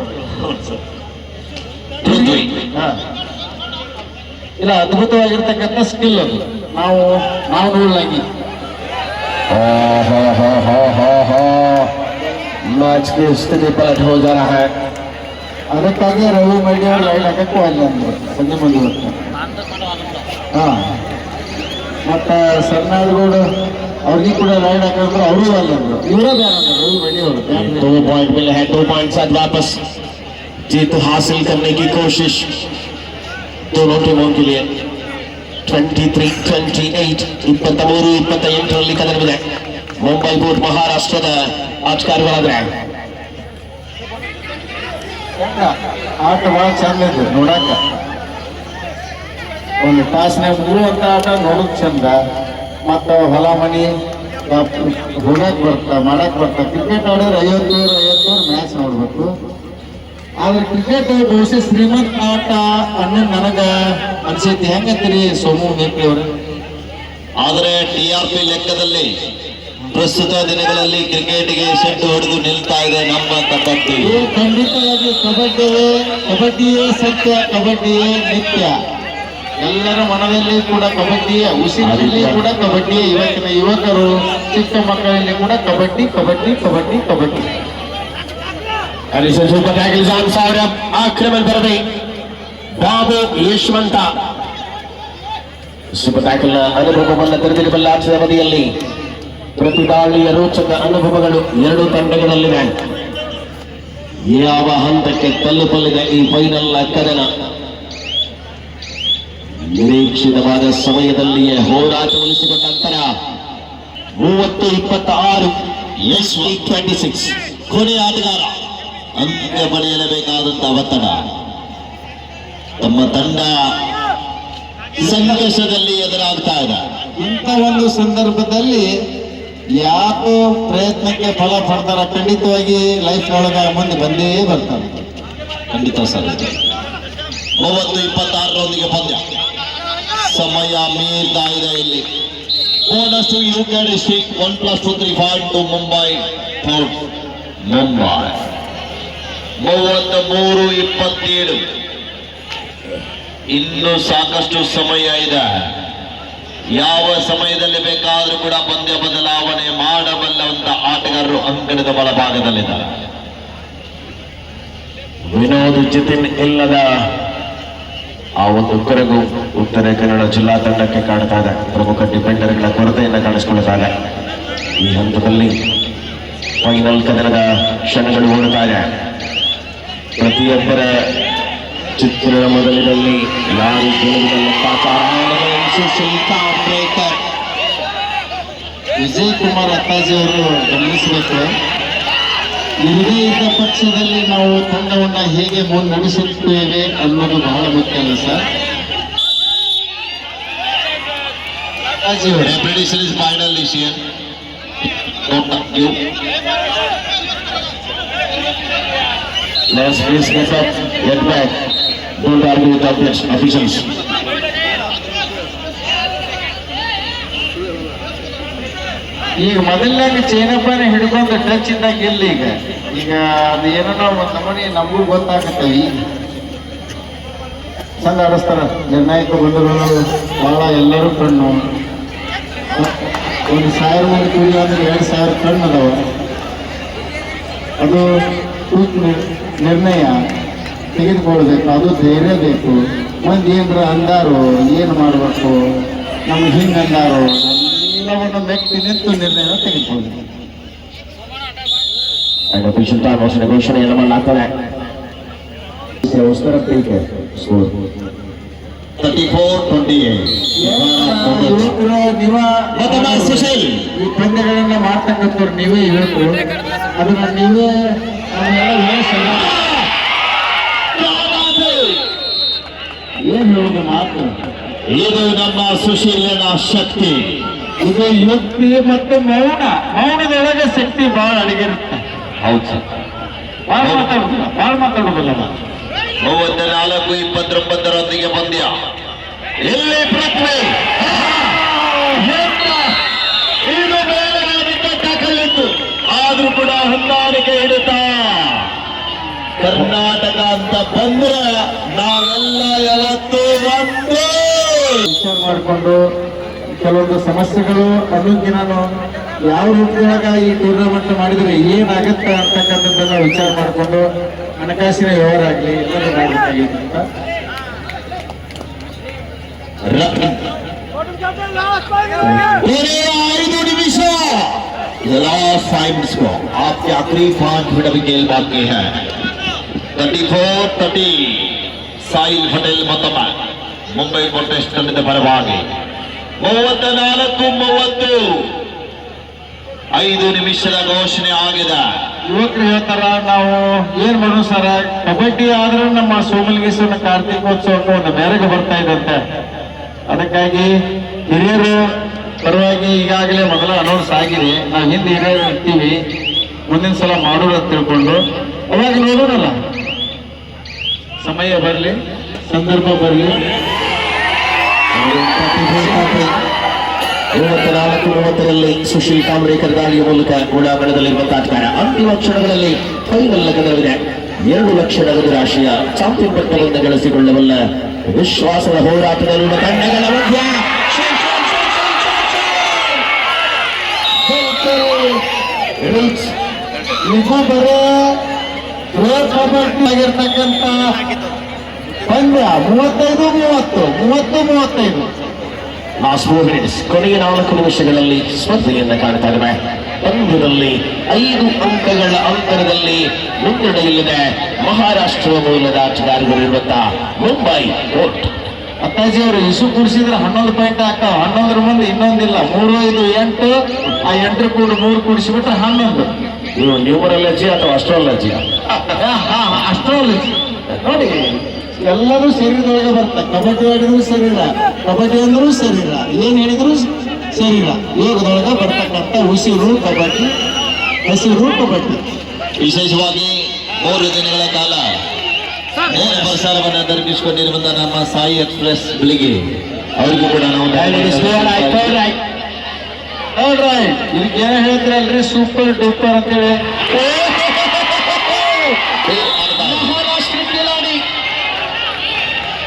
ಇಲ್ಲ, ಅದ್ಭುತವಾಗಿರ್ತಕ್ಕಂಥ ಸ್ಕಿಲ್ ಅದು. ನಾವು ನೋಡ್ಲಾಗಿ मैच की स्थिति पलट हो जा रहा है. ಅದಕ್ಕಾಗಿ ರವಿ ಮೈಡಿ ಅವರು ಲೈನ್ ಹಾಕಕ್ಕೂ ಅಲ್ಲ ಅಂದ್ರೆ ಸಂಜೆ ಮಂದಿ ಮತ್ತ ಸರ್ನಾಳ್ಗೌಡ ಅವ್ರಿಗೆ ಕೂಡ ಲೈನ್ ಹಾಕಿದ್ರು ಅವರು ಅಲ್ಲ ಅಂದ್ರು. ಇವರೇ ಬೇಡ ರವಿ ಮೈಡಿ ಅವರು. 2 पॉइंट मिले हैं, 2 पॉइंट साथ वापस जीत हासिल करने की कोशिश दोनों टीमों के लिए. 23-28 23-28 ಕದನವಿದೆ. ಮುಂಬೈ ಬೂಟ್ ಮಹಾರಾಷ್ಟ್ರದ ಆಟಗಾರರಾದ್ರೆ ಆಟ ಬಹಳ ಚಂದ ಇದೆ ನೋಡಾಕ. ಒಂದು ತಾಸಿನಾಗ ಮುಗಿಯುವಂತ ಆಟ ನೋಡಕ್ ಚಂದ. ಮತ್ತ ಹೊಲ ಮನಿ ಹೋಗಕ್ ಮಾಡಕ್ ಬರ್ತಾ. ಕ್ರಿಕೆಟ್ ಆಡಿದ್ರೆ 50 ಮ್ಯಾಚ್ ನೋಡ್ಬೇಕು. ಆದ್ರೆ ಕ್ರಿಕೆಟ್ ಬಹುಶಃ ಶ್ರೀಮಂತ ಆಟ ಅನ್ನೋದು ನನಗ ಅನ್ಸೈತಿ. ಹೆಂಗಂತೀರಿ ಸೋಮು ಮೇಕ್ರಿ ಅವರು? ಆದರೆ TRP ಲೆಕ್ಕದಲ್ಲಿ ಪ್ರಸ್ತುತ ದಿನಗಳಲ್ಲಿ ಕ್ರಿಕೆಟ್ಗೆ ಸೆಟ್ ಹೊಡೆದು ನಿಲ್ತಾ ಇದೆ ನಮ್ಮ ಕಬಡ್ಡಿ. ಖಂಡಿತವಾಗಿ ಕಬಡ್ಡಿಯೇ ಸತ್ಯ, ಕಬಡ್ಡಿಯೇ ನಿತ್ಯ. ಎಲ್ಲರ ಮನದಲ್ಲಿ ಕೂಡ ಕಬಡ್ಡಿಯೇ, ಉಸಿರಿನಲ್ಲಿ ಕೂಡ ಕಬಡ್ಡಿಯೇ. ಇವತ್ತಿನ ಯುವಕರು, ಚಿಕ್ಕ ಮಕ್ಕಳಲ್ಲಿ ಕೂಡ ಕಬಡ್ಡಿ ಕಬಡ್ಡಿ ಕಬಡ್ಡಿ ಕಬಡ್ಡಿ. ಸೂಪರ್ ಟ್ಯಾಕಲ್ ಜಾನ್ ಸೌರಭ್ ಆಕ್ರಮಣ ಬರದೆ ಬಾಬು ಯಶವಂತ. ಸೂಪರ್ ಟ್ಯಾಕಲ್ ನ ಅನುಭವವನ್ನ ತೆರೆದಿರಬಲ್ಲ ಆಟದ ಅವಧಿಯಲ್ಲಿ ಪ್ರತಿ ದಾಳಿಯ ರೋಚಕ ಅನುಭವಗಳು ಎರಡೂ ತಂಡಗಳಲ್ಲಿವೆ. ಯಾವ ಹಂತಕ್ಕೆ ತಲುಪಲಿದೆ ಈ ಫೈನಲ್ ಕದನ? ನಿರೀಕ್ಷಿತವಾದ ಸಮಯದಲ್ಲಿಯೇ ಹೋರಾಟ ಉಳಿಸಿಕೊಂಡ ನಂತರ 30-26 26 ಕೊನೆ ಆಟಗಾರ ಅಂತ್ಯ ಪಡೆಯಲೇಬೇಕಾದಂತಹ ಒತ್ತಡ. ತಮ್ಮ ತಂಡ ಸಂಘರ್ಷದಲ್ಲಿ ಎದುರಾಗ್ತಾ ಇದೆ. ಇಂಥ ಒಂದು ಸಂದರ್ಭದಲ್ಲಿ ಯಾಕೋ ಪ್ರಯತ್ನಕ್ಕೆ ಫಲ ಪಡ್ತಾರ. ಖಂಡಿತವಾಗಿ ಲೈಫ್ ಒಳಗ ಮುಂದೆ ಬಂದೇ ಬರ್ತಾರೆ. ಖಂಡಿತ ಸರ್. 30-26 ಪಂದ್ಯ ಸಮಯ ಮೀರ್ತಾ ಇದೆ. ಇಲ್ಲಿ bonus to UK district 1+2 3 5 to Mumbai ಫೋರ್ಟ್. ಮುಂಬೈ 33-27. ಇನ್ನು ಸಾಕಷ್ಟು ಸಮಯ ಇದೆ. ಯಾವ ಸಮಯದಲ್ಲಿ ಬೇಕಾದರೂ ಕೂಡ ಪಂದ್ಯ ಬದಲಾವಣೆ ಮಾಡಬಲ್ಲಂತ ಆಟಗಾರರು ಅಂಕಣದ ಬಲಭಾಗದಲ್ಲಿದ್ದಾರೆ. ವಿನೋದ್ ಜಿತಿನ್ ಇಲ್ಲದ ಆ ಒಂದು ಕೊರಗು ಉತ್ತರ ಕನ್ನಡ ಜಿಲ್ಲಾ ತಂಡಕ್ಕೆ ಕಾಣ್ತಾ ಇದೆ. ಪ್ರಮುಖ ಡಿಫೆಂಡರ್ಗಳ ಕೊರತೆಯನ್ನು ಕಾಣಿಸಿಕೊಳ್ತಾ ಇದೆ. ಈ ಹಂತದಲ್ಲಿ ಫೈನಲ್ ಕದನದ ಕ್ಷಣಗಳು ಓಡುತ್ತಾ ಇದೆ. ಪ್ರತಿಯೊಬ್ಬರ ಚಿತ್ರದ ಮೊದಲಿನಲ್ಲಿ ಯಾರು ವಿಜಯ್ ಕುಮಾರ್ ಅತ್ತಾಜಿ ಅವರು ಗಮನಿಸಬೇಕು. ಇರದೇ ಇದ್ದ ಪಕ್ಷದಲ್ಲಿ ನಾವು ತಂಡವನ್ನ ಹೇಗೆ ಮುನ್ನಡೆಸುತ್ತೇವೆ ಅನ್ನೋದು ಬಹಳ ಮುಖ್ಯ ಅಲ್ಲ ಸರ್. ಅತ್ತಾಜಿ ಅವರು Repetition is final decision. Let's please get up, get back. Don't argue with officials. ಈಗ ಮೊದಲನೇ ಚೈನಪ್ಪನೇ ಹಿಡ್ಕೊಂಡು ಟಚ್ ಇದ್ದಾಗ ಇಲ್ಲ ಈಗ ಅದು ಏನೋ ಒಂದು ನಮೂನಿ ನಮಗೂ ಗೊತ್ತಾಗತ್ತೆ ಈಗ ಚಂದ ಆಡಿಸ್ತಾರ ನಿರ್ಣಾಯಕ ಬಂಧುಗಳು ಬಹಳ ಎಲ್ಲರೂ ಕಣ್ಣು 1,000 ಮಂದಿ ಕೂಡಿ ಅಂದ್ರೆ 2,000 ಕಣ್ಣು ಅದಾವ ಅದು ನಿರ್ಣಯ ತೆಗೆದುಕೊಳ್ಬೇಕು ಅದು ಧೈರ್ಯ ಬೇಕು ಮಂದಿ ಏನ್ರ ಅಂದಾರು ಏನು ಮಾಡಬೇಕು ನಮ್ಗೆ ಹಿಂಗೆ ಅಂದಾರು ಎಲ್ಲವನ್ನು ಮೆಟ್ಟಿ ನಿಂತು ನಿರ್ಣಯ ತೆಗೆದುಕೊಳ್ಬೇಕು ಘೋಷಣೆಯನ್ನು ಮಾಡಲಾಗ್ತದೆ 34-28 ಸುಶೀಲ್ ಈ ಪಂದ್ಯಗಳನ್ನ ಮಾಡ್ತಕ್ಕಂಥವ್ರು ನೀವೇ ಯುವಕರು ಅದನ್ನ ನೀವೇ ಏನ್ ಹೇಳೋದು ಮಾತು ಇದು ನಮ್ಮ ಸುಶೀಲನ ಶಕ್ತಿ. ಇದು ಯುಕ್ತಿ ಮತ್ತು ಮೌನದೊಳಗೆ ಶಕ್ತಿ ಬಹಳ ಅಡಗಿರುತ್ತೆ. ಹೌದು ಸರ್. ಬಹಳ ಮಾತಾಡೋದಿಲ್ಲ 34-29 ಪಂದ್ಯ ಎಲ್ಲಿ ಪೃಥ್ವಿ ಇದು ವಿಕೆಟ್ ಆದ್ರೂ ಕೂಡ ಹೊಂದಾಣಿಕೆ ಹಿಡಿತಾ ಕರ್ನಾಟಕ ಅಂತ ಬಂದ್ರೆ ನಾವೆಲ್ಲ ಯಾವತ್ತೂ ಒಂದು ವಿಚಾರ ಮಾಡಿಕೊಂಡು ಕೆಲವೊಂದು ಸಮಸ್ಯೆಗಳು ಅನುದಿನೂ ಯಾವ ರೀತಿಯಾಗ ಈ ಟೂರ್ನಮೆಂಟ್ ಮಾಡಿದ್ರೆ ಏನಾಗುತ್ತೆ ಅಂತಕ್ಕಂಥದ್ದನ್ನ ವಿಚಾರ ಮಾಡಿಕೊಂಡು ಹಣಕಾಸಿನ ವ್ಯವಹಾರ ಆಗಲಿ ಎಲ್ಲರೂ ಮಾಡಬೇಕಾಗಿದೆ ಅಂತ पूरे 5 निमिष लास्ट 5 मिनट्स को आपके आखिरी 5 मिनट अभी खेल बाकी है 34-30 साहिल पटेल मतम ಮುಂಬೈ ಟೆಸ್ಟ್ ತಂಡದ ಪರವಾಗಿ 34-30 ನಿಮಿಷದ ಘೋಷಣೆ ಆಗಿದೆ. ಯುವಕರು ಹೇಳ್ತಾರ ನಾವು ಏನ್ ಮಾಡೋಣ ಸರ ಕಬಡ್ಡಿ ಆದ್ರೂ ನಮ್ಮ ಸೋಮಲಿಂಗೇಶ್ವರನ ಕಾರ್ತಿಕೋತ್ಸವಕ್ಕೆ ಒಂದು ಮೆರಗು ಬರ್ತಾ ಇದಂತೆ ಅದಕ್ಕಾಗಿ ಹಿರಿಯರು ಪರವಾಗಿ ಈಗಾಗಲೇ ಮೊದಲ ಅನೌನ್ಸ್ ಆಗಿದೆ ನಾವು ಹಿಂದೆ ಹಿರಿಯರು ಇರ್ತೀವಿ ಮುಂದಿನ ಸಲ ಮಾಡೋಣ ಅಂತ ತಿಳ್ಕೊಂಡು ಅವಾಗ ನೋಡೋಣಲ್ಲ ಸಮಯ ಬರಲಿ ಸಂದರ್ಭ ಬರಲಿ 34-30 ಸುಶೀಲ್ ಕಾಂಬ್ರೇಕರ್ ದಾಳಿಯ ಮೂಲಕ ಕ್ರೀಡಾಂಗಣದಲ್ಲಿರುವಂತಹ ಆಟಗಾರ ಅಂತಿಮ ಕ್ಷಣಗಳಲ್ಲಿ ಫೈನಲ್ ಕದವಿದೆ 2 ಲಕ್ಷ ನಗದು ರಾಶಿಯ ಚಾಂಪಿಯನ್ ಪಟ್ಟವನ್ನು ಗಳಿಸಿಕೊಳ್ಳಬಲ್ಲ ವಿಶ್ವಾಸದ ಹೋರಾಟದಲ್ಲಿರುವ ತಂಡಗಳ ಮಧ್ಯ ಆಗಿರ್ತಕ್ಕಂಥ ಪಂದ್ಯ 35-30 ಲಾಸ್ಟ್ 4 ಮಿನಿಟ್ಸ್ ಕೊನೆಯ 4 ನಿಮಿಷಗಳಲ್ಲಿ ಸ್ಪರ್ಧೆಯನ್ನು ಕಾಣ್ತಾ ಇದ್ದೇವೆ. ಪಂದ್ಯದಲ್ಲಿ 5 ಅಂಕಗಳ ಅಂತರದಲ್ಲಿ ಮುನ್ನಡೆಯಲ್ಲಿದೆ ಮಹಾರಾಷ್ಟ್ರ ಮೂಲದ ಆಟಗಾರರಿರುವಂತಹ ಮುಂಬೈ ಕೋರ್ಟ್. ಅತ್ತಾಜಿ ಅವರು ಇಸು ಕೂಡಿಸಿದ್ರೆ 11 ಪಾಯಿಂಟ್ ಆಗ್ತಾವ 11 ಮಂದಿ ಇನ್ನೊಂದಿಲ್ಲ 3, 5, 8 ಆ 8 ಕೂಡ 3 ಕೂಡಿಸಿಬಿಟ್ರೆ 11. ನೀವು ನ್ಯೂಮರಾಲಜಿ ಅಥವಾ ಅಸ್ಟ್ರಾಲಜಿ? ಅಸ್ಟ್ರಾಲಜಿ ನೋಡಿ ಎಲ್ಲರೂ ಶರೀರದೊಳಗೆ ಬರ್ತದೆ. ಕಬಡ್ಡಿ ಆಡಿದ್ರು ಸರಿಯಿಲ್ಲ ಕಬಡ್ಡಿ ಅಂದ್ರೂ ಸರಿಯಿಲ್ಲ ಏನ್ ಹೇಳಿದ್ರು ಸರಿಯಿಲ್ಲ ಯೋಗದೊಳಗೆ ಬರ್ತಕ್ಕಂಥ ಉಸಿರು ಕಬಡ್ಡಿ ಹಸಿರು ಕಬಡ್ಡಿ. ವಿಶೇಷವಾಗಿ 3 ದಿನಗಳ ಕಾಲ ನೇರ ಪ್ರಸಾರವನ್ನು ದರ್ಪಿಸಿಕೊಂಡಿರುವಂತಹ ನಮ್ಮ ಸಾಯಿ ಎಕ್ಸ್ಪ್ರೆಸ್ ಬೆಳಿಗ್ಗೆ ಅವರಿಗೂ ಕೂಡ ನಾವು ಇದಕ್ಕೆ ಏನ ಹೇಳ್ತೀರಲ್ರಿ ಸೂಪರ್ ಡೂಪರ್ ಅಂತೇಳಿ ಮಹಾರಾಷ್ಟ್ರ ಕಿಲಾಡಿ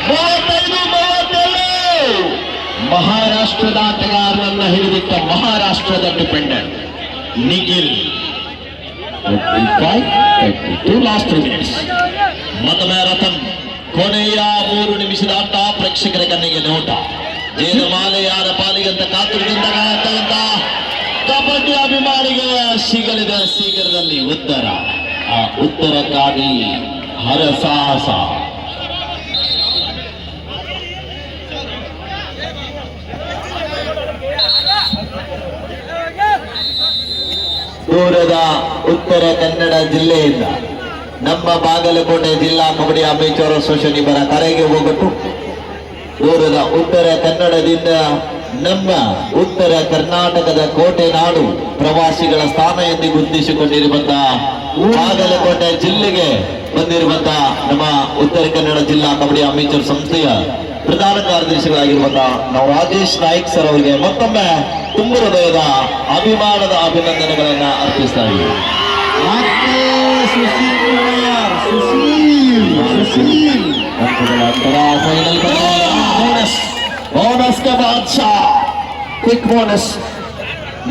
35-32 ಮಹಾರಾಷ್ಟ್ರದ ಆಟಗಾರರನ್ನ ಹಿಡಿದಿಟ್ಟ ಮಹಾರಾಷ್ಟ್ರದ ಡಿಪೆಂಡೆಂಟ್ ನಿಖಿಲ್ 35-32 ಲಾಸ್ಟ್ 3 ಮಿನಿಟ್ಸ್ ಮತಮಯ ರತನ್ ಕೊನೆಯ 3 ನಿಮಿಷದ ಆಟ ಪ್ರೇಕ್ಷಕರ ಕಣ್ಣಿಗೆ ನೋಟ ಜಯಮಾಲೆ ಯಾರ ಪಾಲಿಗಂತ ಕಾತುರದಿಂದ ಕಾಣತಕ್ಕಂತ ಕಬಡ್ಡಿ ಅಭಿಮಾನಿಗೆ ಸಿಗಲಿದೆ ಶೀಘ್ರದಲ್ಲಿ ಉತ್ತರ. ಆ ಉತ್ತರಕ್ಕಾಗಿ ಹರಸಾಹಸ ದೂರದ ಉತ್ತರ ಕನ್ನಡ ಜಿಲ್ಲೆಯಿಂದ ನಮ್ಮ ಬಾಗಲಕೋಟೆ ಜಿಲ್ಲಾ ಕಬಡ್ಡಿ ಅಮೇಚರ್ ಅಸೋಸಿಯೇಷನ್ ಇವರ ಕರೆಗೆ ಹೋಗಟ್ಟು ದೂರದ ಉತ್ತರ ಕನ್ನಡದಿಂದ ನಮ್ಮ ಉತ್ತರ ಕರ್ನಾಟಕದ ಕೋಟೆ ನಾಡು ಪ್ರವಾಸಿಗಳ ಸ್ಥಾನ ಎಂದು ಗುರುತಿಸಿಕೊಂಡಿರುವಂತಹ ಬಾಗಲಕೋಟೆ ಜಿಲ್ಲೆಗೆ ಬಂದಿರುವಂತಹ ನಮ್ಮ ಉತ್ತರ ಕನ್ನಡ ಜಿಲ್ಲಾ ಕಬಡ್ಡಿ ಅಮೇಚರ್ ಸಂಸ್ಥೆಯ ಪ್ರಧಾನ ಕಾರ್ಯದರ್ಶಿಗಳಾಗಿರುವಂತಹ ನಾವು ರಾಜೇಶ್ ನಾಯ್ಕ್ ಸರ್ ಅವರಿಗೆ ಮತ್ತೊಮ್ಮೆ ತುಂಬ ಹೃದಯದ ಅಭಿಮಾನದ ಅಭಿನಂದನೆಗಳನ್ನ ಅರ್ಪಿಸ್ತಾ ಇದ್ದೀವಿ. ಮತ್ತೆ Sushil Kumar, Sushil final bonus bonus का बादशाह क्विक बोनस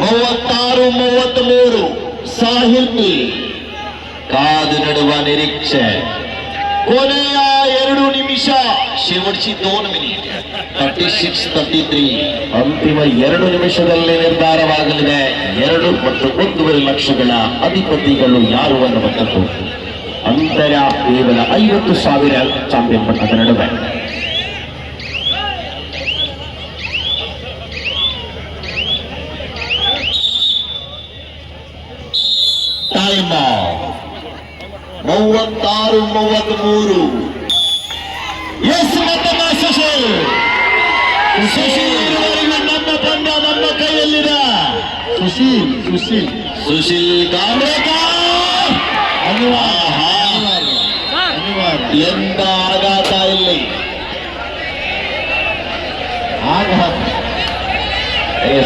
36-33 ಸಾಹಿಲ್ ಕಾದು ನಡುವ ನಿರೀಕ್ಷೆ. ಕೊನೆಯ 2 ನಿಮಿಷ, शेवटची 2 ಮಿನಿಟ್. 36-33 ಅಂತಿಮ 2 ನಿಮಿಷದಲ್ಲಿ ನಿರ್ಧಾರವಾಗಲಿದೆ 2 ಮತ್ತು 1.5 ಲಕ್ಷಗಳ ಅಧಿಪತಿಗಳು ಯಾರು ಅನ್ನುವಂಥದ್ದು. ಅಂತರ ಕೇವಲ 50,000 ಚಾಂಪಿಯನ್ ಪಟ್ಟದ ನಡುವೆ. ಟೈಮ್ 36-33 ಎಸ್ ಮತ್ತೊಮ್ಮೆ ಸುಶೀಲ್ ಇರುವವರೆಗೂ ನಮ್ಮ ಪಂದ್ಯ ನಮ್ಮ ಕೈಯಲ್ಲಿದೆ. ಸುಶೀಲ್ ಕಾಮ್ರೇಕರ್ ಎಂದ ಆಘಾತ ಇಲ್ಲಿ.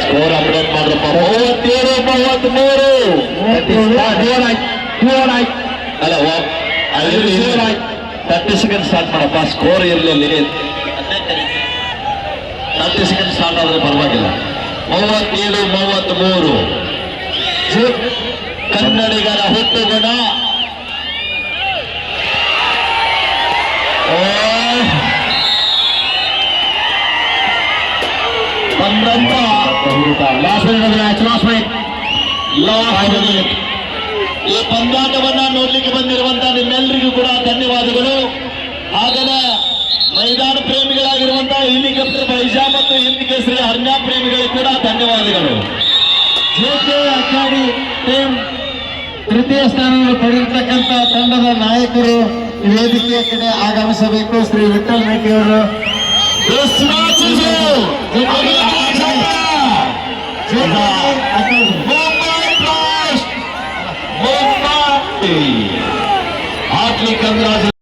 Score update ಮಾಡ್ರಪ್ಪ. 37-33 ಅಲ್ಲ 30 ಸೆಕೆಂಡ್ ಸ್ಟಾರ್ಟ್ ಮಾಡಪ್ಪ. ಸ್ಕೋರ್ ಇರಲಿ 30 ಸೆಕೆಂಡ್ ಸ್ಟಾರ್ಟ್ ಆದ್ರೆ ಪರವಾಗಿಲ್ಲ. 37-33 ಕನ್ನಡಿಗರ ಹುಟ್ಟುಗುಣ. ಈ ಪಂದ್ಯಾಟವನ್ನ ನೋಡ್ಲಿಕ್ಕೆ ಬಂದಿರುವಂತಹ ನಿಮ್ಮೆಲ್ಲರಿಗೂ ಕೂಡ ಧನ್ಯವಾದಗಳು. ಹಾಗೇನೆ ಮೈದಾನ ಪ್ರೇಮಿಗಳಾಗಿರುವಂತಹ ಹೆಲಿಕಾಪ್ಟರ್ ಬೈಜಾ ಮತ್ತು ಹಿಂದ್ ಕೇಸರಿ ಹರ್ನ್ಯಾ ಪ್ರೇಮಿಗಳಿಗೆ ಕೂಡ ಧನ್ಯವಾದಗಳು. ಜೆಕೆ ಅಕಾಡಿ ಟೀಮ್ ತೃತೀಯ ಸ್ಥಾನವನ್ನು ಪಡೆದಿರ್ತಕ್ಕಂಥ ತಂಡದ ನಾಯಕರು ವೇದಿಕೆಯ ಕಡೆ ಆಗಮಿಸಬೇಕು. ಶ್ರೀ ವಿಠಲ್ ಮೇಟಿ ಅವರು ಹಾರ್ಟ್ಲಿ ಕಂಗ್ರಾಚುಲೇಷನ್.